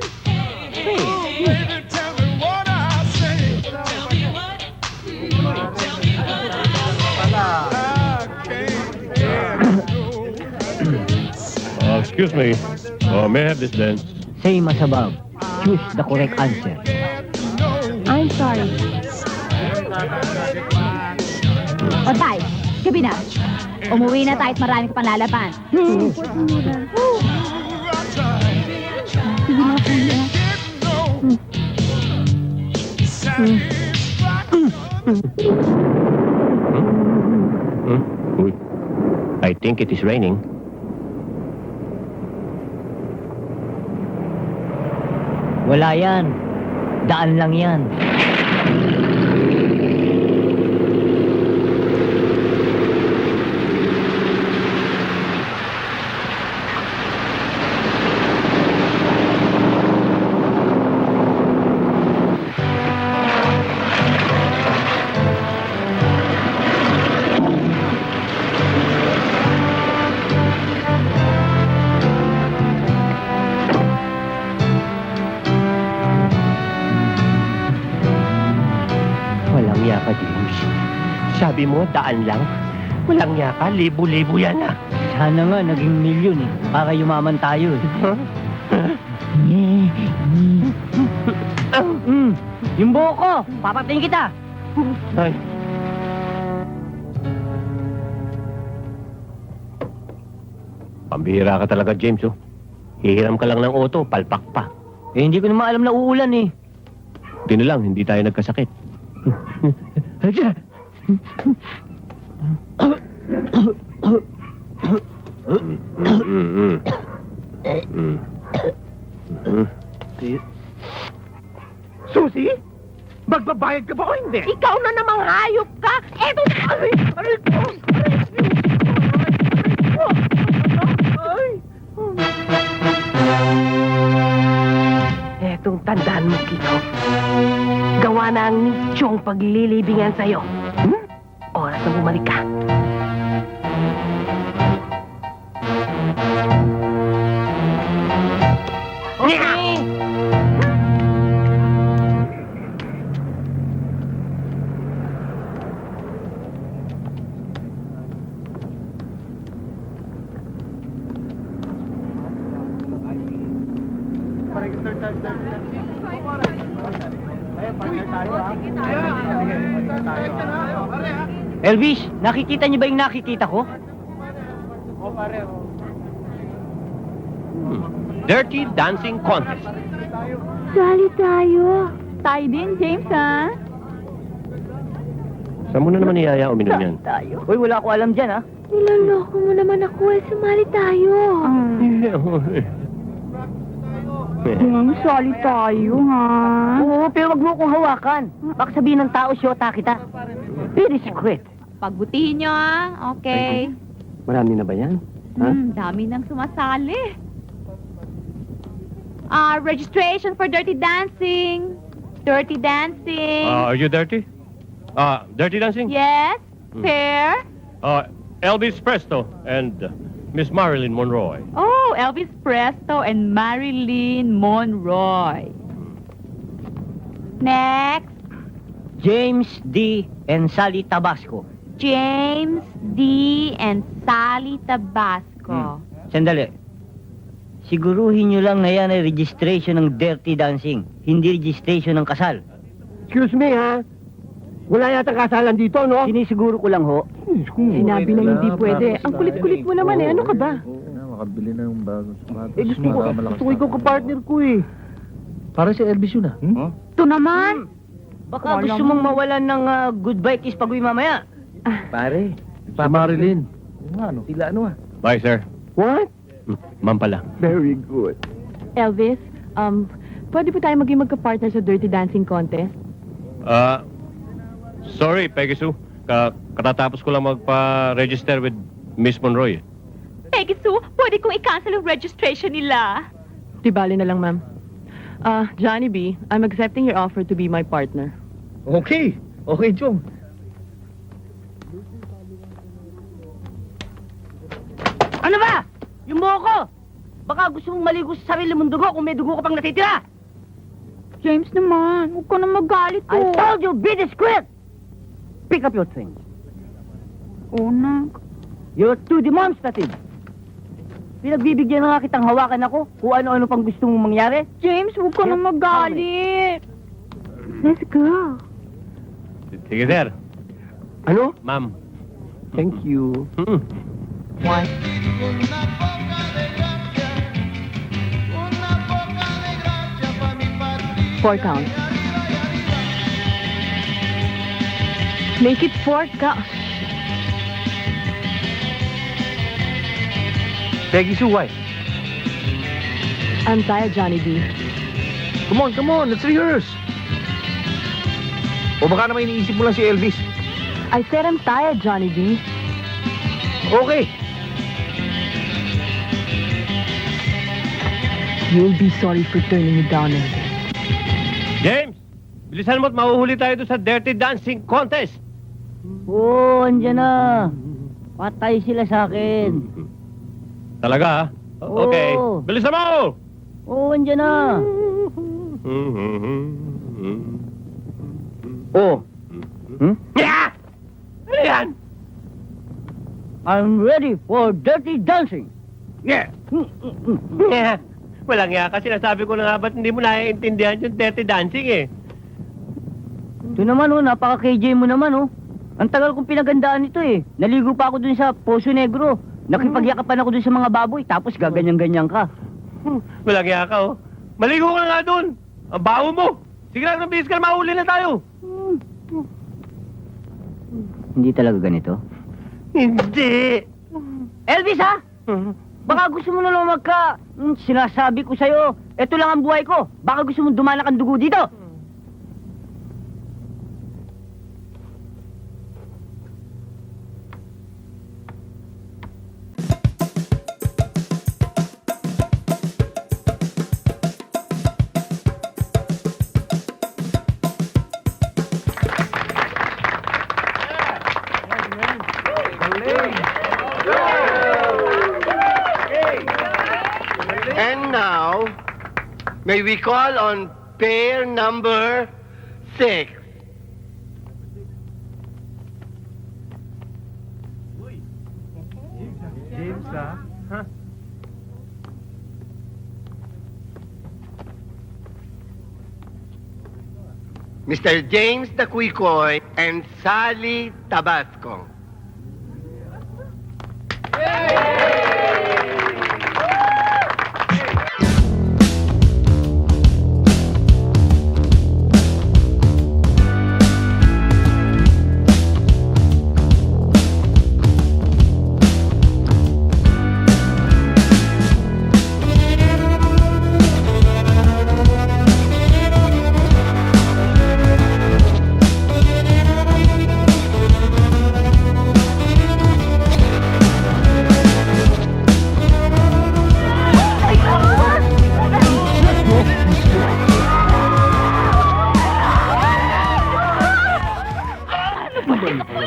Excuse me. May I have this dance? Same as above. Choose the correct answer. I'm sorry. O, tay, Gabi na. Umuwi na tayo at marami ka pang lalaban. Sige na, kuya. Uy. I think it is raining. Wala yan. Daan lang yan. Walang yaka, James. Sabi mo, daan lang. Walang yaka, libo-libo yan ah. Sana nga naging milyon eh. Para yumaman tayo eh. Yung buhok ko, papatingin kita. Ay. Pambihira ka talaga, James, oh. Hihiram ka lang ng auto, palpak pa. Eh, hindi ko naman alam na uulan eh. Di na lang, hindi tayo nagkasakit. Susi? Magbabayad ka ba o hindi? Ikaw na namang hayop ka! Eto na! Aray! Aray ko! Ay! Etong tandaan mo, Kiko. Gawa na ang nityong paglilibingan sa'yo. Oras na bumalik ka. Okay. Elvis, nakikita niyo ba yung nakikita ko? Dirty Dancing Contest. Sali tayo. Tayo din, James, ha? Saan mo na naman iyaya uminom yan? Tayo. Uy, wala ko alam dyan, ha? Niloloko mo naman ako eh. Sumali tayo. Sali tayo, ha? Oo, pero wag mo akong hawakan. Baka sabihin ng tao, syota kita. Very secret. Pagbutihin nyo, ha? Okay. Marami na ba yan? Ha? Dami nang sumasali. Registration for Dirty Dancing. Dirty Dancing. Are you dirty? Dirty Dancing? Yes? Fair? Elvis Presto and Miss Marilyn Monroe. Oh, Elvis Presto and Marilyn Monroe. Next, James D. and Sally Tabasco. James D. and Sally Tabasco. Sandali. Siguruhin nyo lang na yan ay registration ng Dirty Dancing, hindi registration ng kasal. Excuse me, ha? Wala yata kasalan dito, no? Sinisiguro ko lang ho. Sinabi na hindi pwede. Ang kulit-kulit mo naman eh. Ano ka ba? Makabili na yung bagong sapatos. Eh, gusto ko ikaw ka-partner ko eh. Para si Elvis yun ah. Ito naman. Baka gusto mong mawalan ng goodbye kiss pag-uwi mamaya. Pare, si Marilyn. Ano? Sila ano ah. Bye, sir. What? Ma'am pala. Very good. Elvis, pwede po tayo maging magka-partner sa Dirty Dancing Contest? Sorry, Peggy Sue. Katatapos ko lang magpa-register with Miss Monroe. Peggy Sue, pwede kong i-cancel yung registration nila. Di bali na lang, ma'am. Johnny B., I'm accepting your offer to be my partner. Okay. Okay, Chong. Ano ba? Yung buhok ko! Baka gusto mong maligo sa sarili mong dugo kung may dugo ka pang natitira! James naman, huwag ka na magalit I told you, be discreet! Pick up your things. Una. You're too demonstrative. Pinagbibigyan na nga kitang hawakan ako kung ano-ano pang gusto mong mangyari. James, huwag ka na magalit. Let's go. Sige, sir. Ano? Ma'am, Thank you. One. 4 counts. Make it 4 counts. Peggy Sue, why? I'm tired, Johnny B. Come on, let's rehearse. O baka naman iniisip mo lang si Elvis. I said I'm tired, Johnny B. Okay. You'll be sorry for turning me down, Elvis. James, bilisan mo at mahuhuli tayo doon sa Dirty Dancing Contest. Oo, andyan na. Patay sila sa akin. Talaga, ha? Okay. Oo. Bilisan mo! Oo, andyan na. Oh, Yeah! Ano yan? I'm ready for dirty dancing. Yeah! Yeah! Walang nga kasi sinasabi ko na nga ba't hindi mo naiintindihan yung Dirty Dancing eh. Ito naman oh, napaka-KJ mo naman oh. Ang tagal kong pinagandaan ito eh. Naligo pa ako dun sa Poso Negro. Nakipagyakapan ako dun sa mga baboy, tapos gaganyan-ganyan ka. Walang nga ka oh. Maligo ka na nga doon. Ang baho mo. Sige lang, nabihis ka na, mahuli na tayo. Hindi talaga ganito. Hindi. Elvis ha? Baka gusto mo na lang sinasabi ko sa'yo, eto lang ang buhay ko. Baka gusto mo dumanak ang dugo dito. And now, may we call on pair number 6. Mr. James the Quikoy and Sally Tabasco.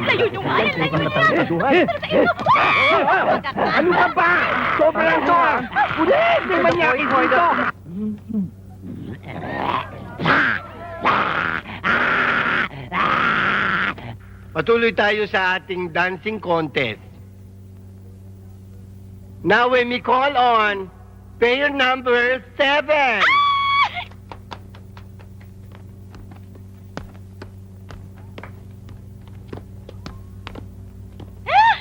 Layo nyo nga yan, layo nyo. Ano ka ba? Sobrang to! Ulit! May manyaki dito! Patuloy tayo sa ating dancing contest. Now when we call on pair number 7.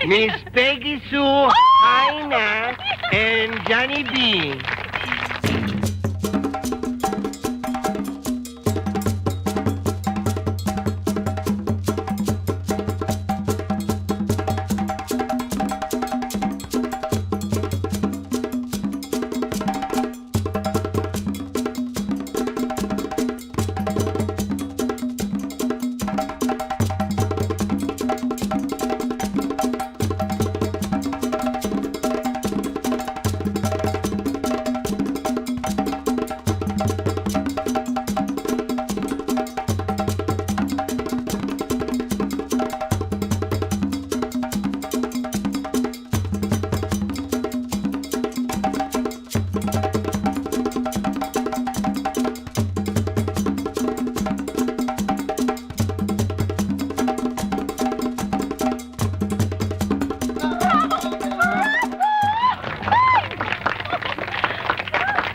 Miss Peggy Sue, Aina, and Johnny B.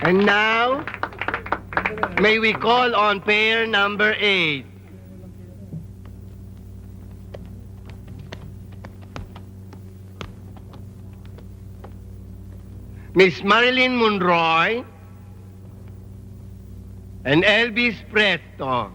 And now, may we call on pair number 8. Miss Marilyn Monroe, and Elvis Presto.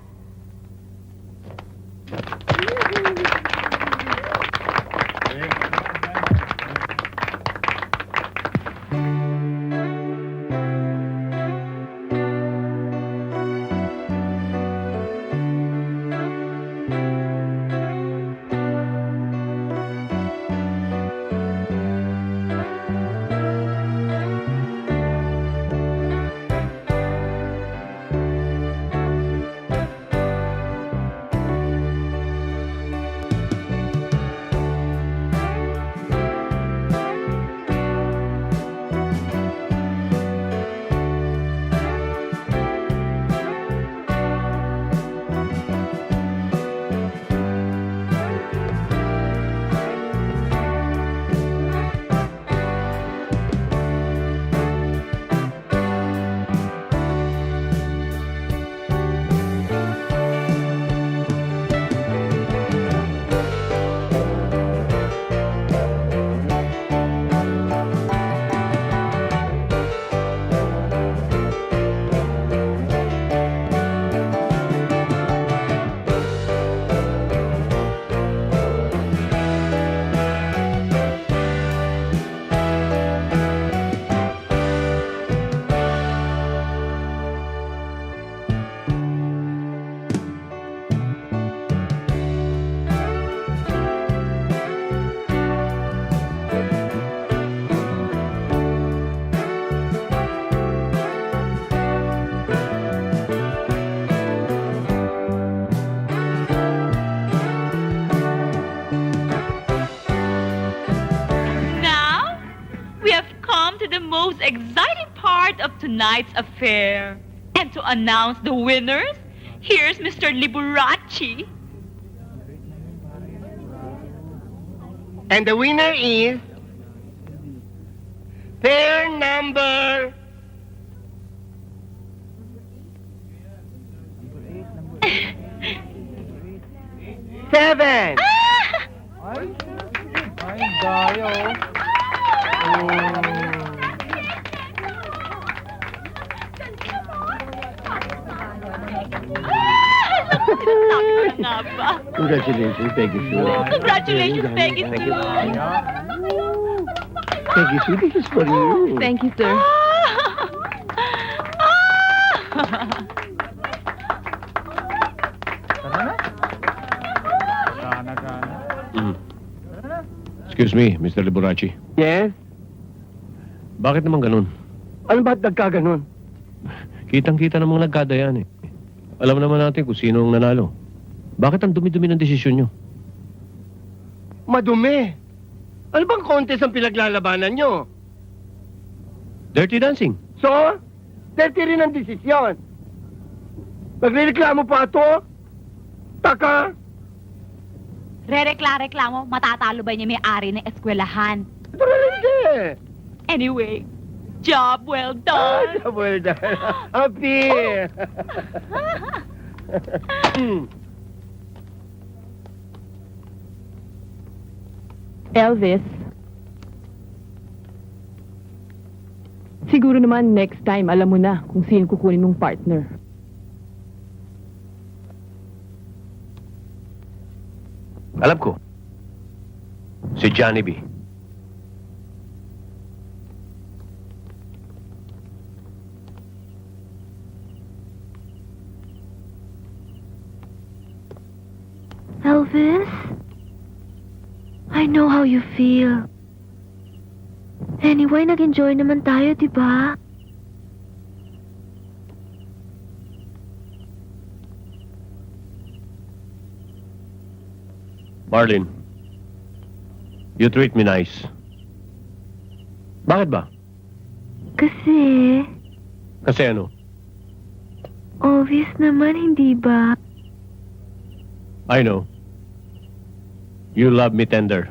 Now, we have come to the most exciting part of tonight's affair. And to announce the winners, here's Mr. Liberace. And the winner is pair number seven. Sabi ko na nga ba? Congratulations, Peggy Sue. Congratulations, Peggy Thank you. Sue. Peggy Sue, this is for you. Thank you, sir. Excuse me, Mr. Liberace. Yes? Bakit naman ganun? Ano ba't nagkaganon? Kitang-kita namang nagkada yan eh. Alam naman natin kung sino ang nanalo. Bakit ang dumi-dumi ng desisyon nyo? Madumi. Ano bang contest ang pinaglalabanan nyo? Dirty dancing. So, 30 rin ang desisyon. Nagrereklamo pa ito? Taka? Rereklamo, matatalo ba niya may-ari ng eskwelahan? Ito na lang hindi. Anyway, job well done. Well done. Happy. Elvis. Siguro naman next time, alam mo na kung sino kukunin mong partner. Alam ko. Si Johnny B. Elvis, I know how you feel. Anyway, nag-enjoy naman tayo, di ba? Marlin, you treat me nice. Bakit ba? Kasi, Kasi ano? obvious naman, hindi ba? I know. You love me tender.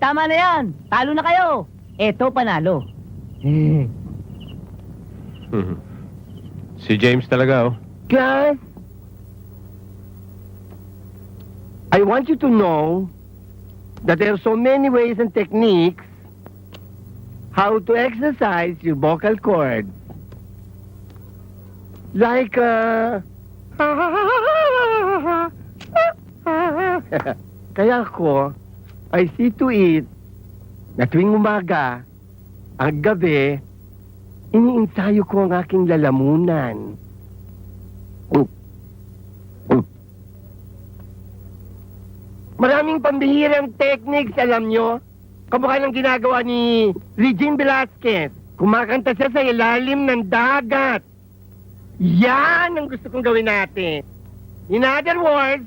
tama na yan. Talo na kayo. Eto, panalo. Si James talaga, oh. Class, I want you to know that there are so many ways and techniques how to exercise your vocal cords. Like, Kaya ako, I see to it na tuwing umaga, ang gabi, iniinsayo ko ang aking lalamunan. Maraming pambihirang techniques, alam nyo? Kamukha ng ginagawa ni Regine Velasquez. Kumakanta siya sa ilalim ng dagat. Yan ang gusto kong gawin natin. In other words,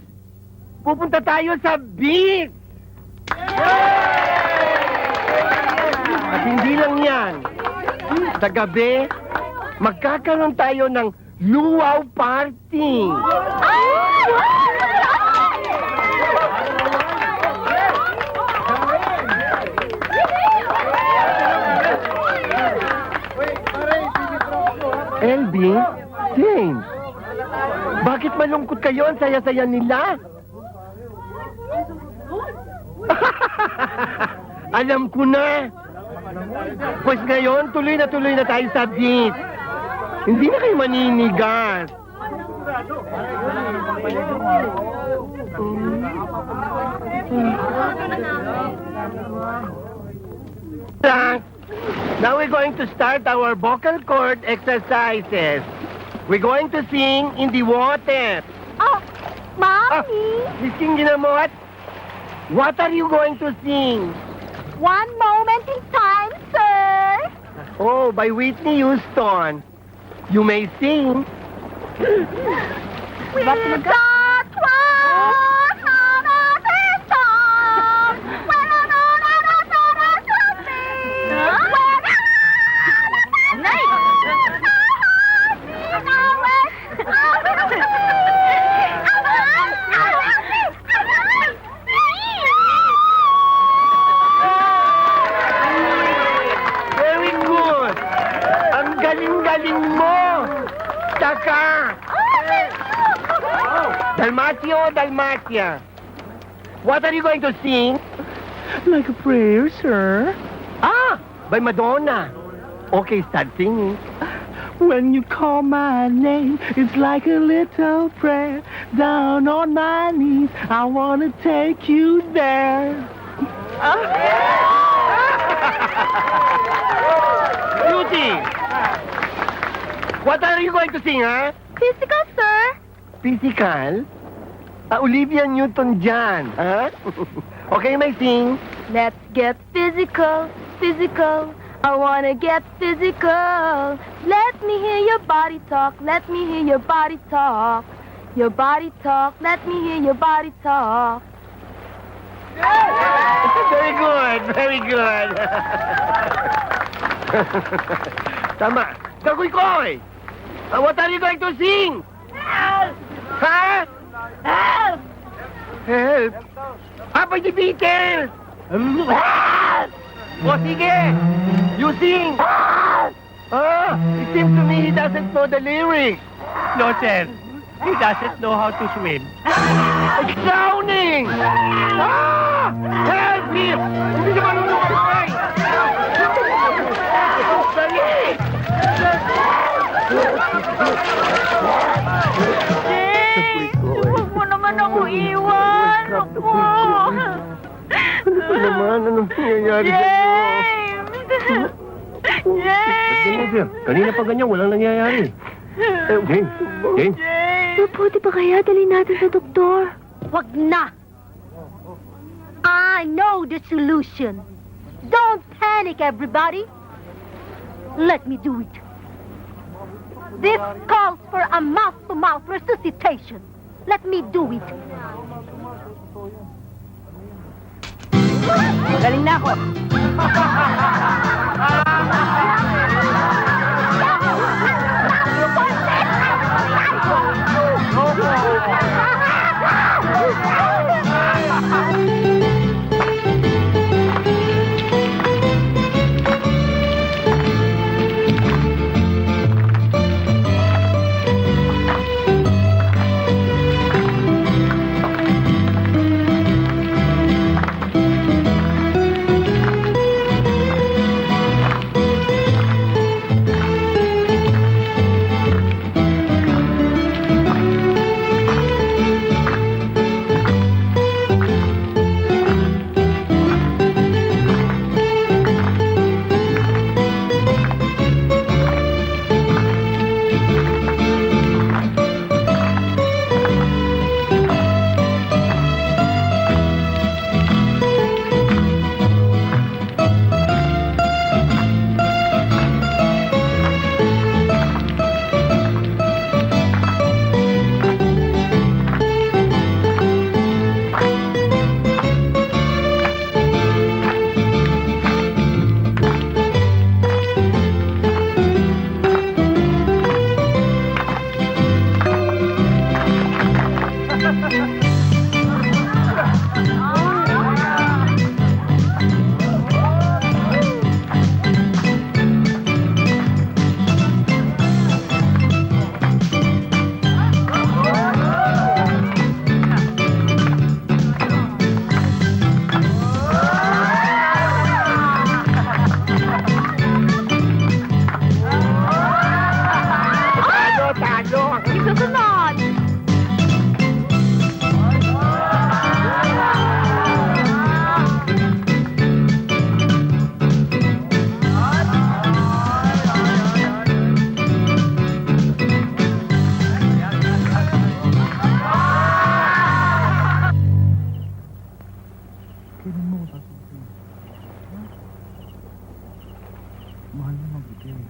pupunta tayo sa beach. At hindi lang yan. Sa gabi, magkakaroon tayo ng luau party. LB, James, bakit malungkot kayo? Ang saya-saya nila. Alam ko na. Pues ngayon, tuloy na tayo sa beach. Hindi na kayo maninigas. Now we're going to start our vocal cord exercises. We're going to sing in the water. Oh, Mommy! Miss King Ginamot, what are you going to sing? One moment in time, sir. Oh, by Whitney Houston. You may sing. That was another song. Well, Very good. Ang galing-galing mo. Taka. Dalmatia. What are you going to sing? Like a prayer, sir. Ah, by Madonna. Okay, start singing. When you call my name, it's like a little prayer. Down on my knees, I want to take you there. Beauty. What are you going to sing, ha? Physical, sir. Physical? Olivia Newton-John, ha? Okay, may sing. Let's get physical, physical. I wanna get physical. Let me hear your body talk. Let me hear your body talk. Your body talk. Let me hear your body talk. Very good, very good. Tama. Kagoy-koy! What are you going to sing? Help! Ha? Help! Help? By the Beatles! Help! O sige! You sing! It seems to me he doesn't know the lyrics. No, sir. He doesn't know how to swim. It's drowning! Help him! Hindi naman lumulubay! Dali! Huwag mo naman ako iwan. Ako. Ano naman? Anong nangyayari sa inyo? James! Kanina pa ganyan, walang nangyayari. James? Mabuti pa kaya dali natin sa doktor? Wag na! I know the solution. Don't panic, everybody. Let me do it. This calls for a mouth-to-mouth resuscitation. Let me do it. Magaling na ako.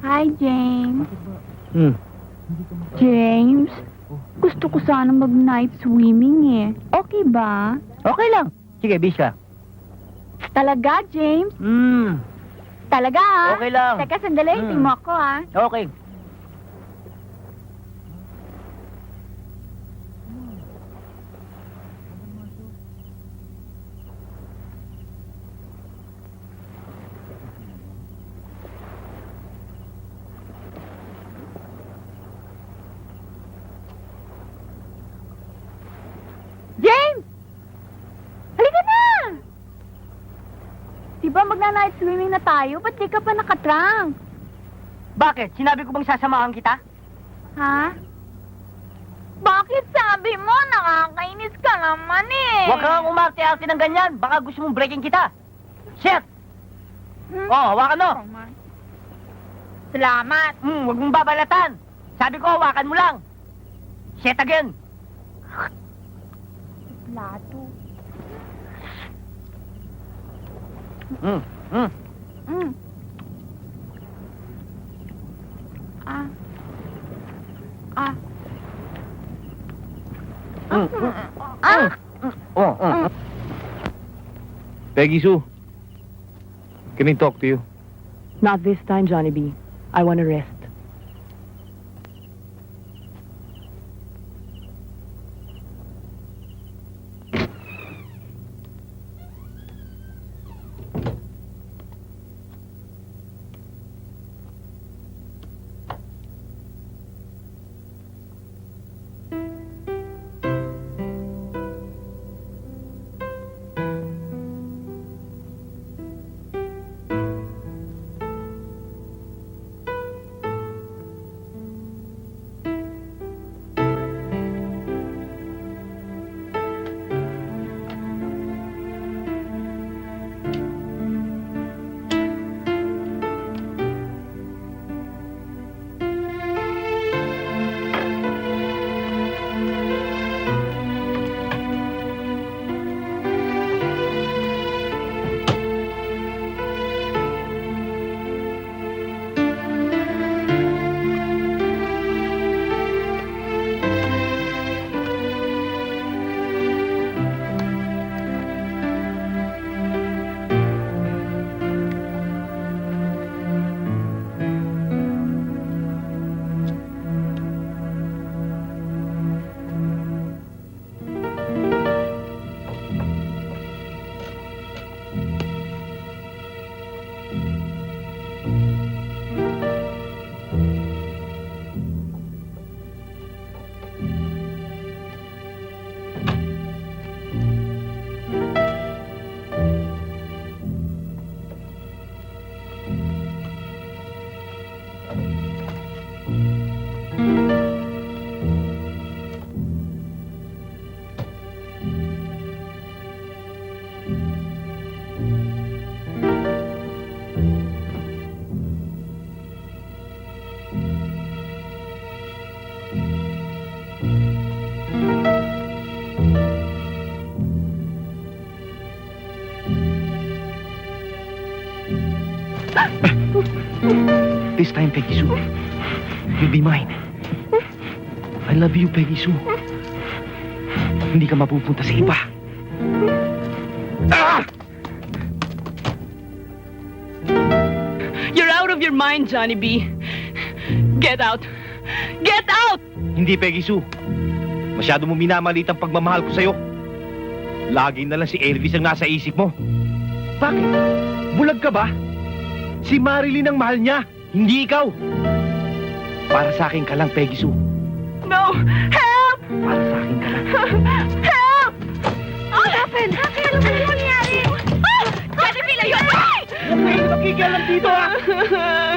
Hi, James. Hmm. James, gusto ko sana mag-night swimming eh. Okay ba? Okay lang. Sige, bis ka. Talaga, James? Hmm. Talaga ah? Okay lang. Teka, sandali. Tingnan mo ako ah. Okay. James! Halika na! Di ba magna-night swimming na tayo? Ba't di ka pa nakatrunk? Bakit? Sinabi ko bang sasamahan kita? Ha? Bakit sabi mo? Nakakainis ka naman eh. Huwag kang umarte-arte ng ganyan. Baka gusto mong breaking kita. Shit! Oh, hawakan mo. Salamat. Huwag mong babalatan. Sabi ko, hawakan mo lang. Shit again. Plato. Hmm. Hmm. Mm. Ah. Ah. Hmm. Ah. Oh, oh. Peggy Sue, can I talk to you? Not this time, Johnny B. I want to rest. This time, Peggy Sue, you'll be mine. I love you, Peggy Sue. Hindi ka mapupunta sa iba. Ah! You're out of your mind, Johnny B. Get out! Get out! Hindi, Peggy Sue. Masyado mo minamalit ang pagmamahal ko sa'yo. Lagi na lang si Elvis ang nasa isip mo. Bakit? Bulag ka ba? Si Marilyn ang mahal niya, hindi ikaw. Para sa akin ka lang, Peggy Sue. No! Help! Para sa akin ka lang. Help! What happened? Ano ba yung nangyari? Ah! Johnny B, layo! Ay! Huwag kayo makikialam dito, ha?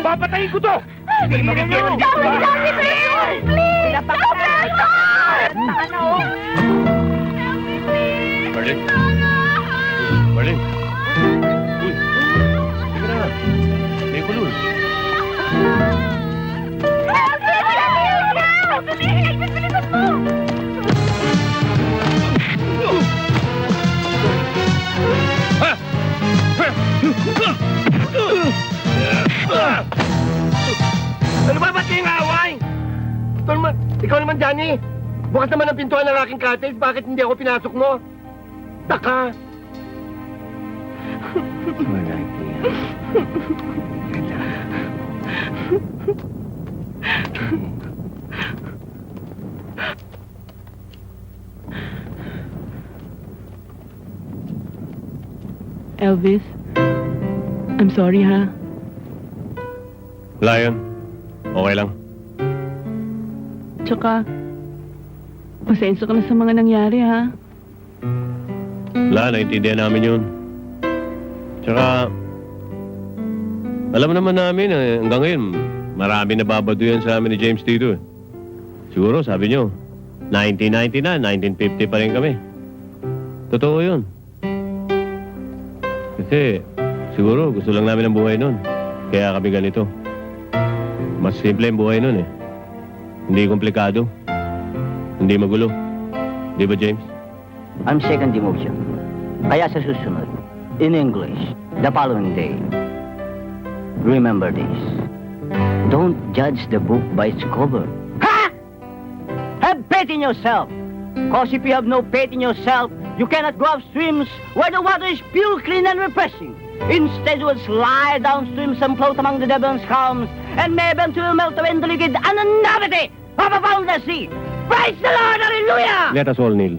Papatayin ko to! Huwag kayo makikialam dito, ha? Johnny, please! Please! Stop! Ano? Marlin? Marlin? Uy! Sige na nga. May kulul. Ha! Ha! naman, Johnny? Bukas naman ang pintuan ng aking cottage. Bakit hindi ako pinasok mo? Taka. Wala idea. Elvis, I'm sorry ha. Wala yun. Okay lang. Tsaka, pasensya ka na sa mga nangyari ha. Wala, naiintindihan namin yun. Tsaka, alam naman namin, hanggang ngayon, marami nababaduyan sa amin ni James dito. Siguro, sabi nyo, 1990 na, 1950 pa rin kami. Totoo yun. Kasi, siguro, gusto lang namin ang buhay nun. Kaya kami ganito. Mas simple ang buhay nun eh. Hindi komplikado. Hindi magulo. Di ba, James? I'm second demotion. Kaya sa susunod, in English, the following day. Remember this. Don't judge the book by its cover. Ha! Have faith in yourself. Because if you have no faith in yourself, you cannot go up streams where the water is pure, clean, and refreshing. Instead, you will slide downstreams and float among the devil's calms, and may eventually melt away in the liquid anonymity of a boundless sea. Praise the Lord! Hallelujah! Let us all kneel.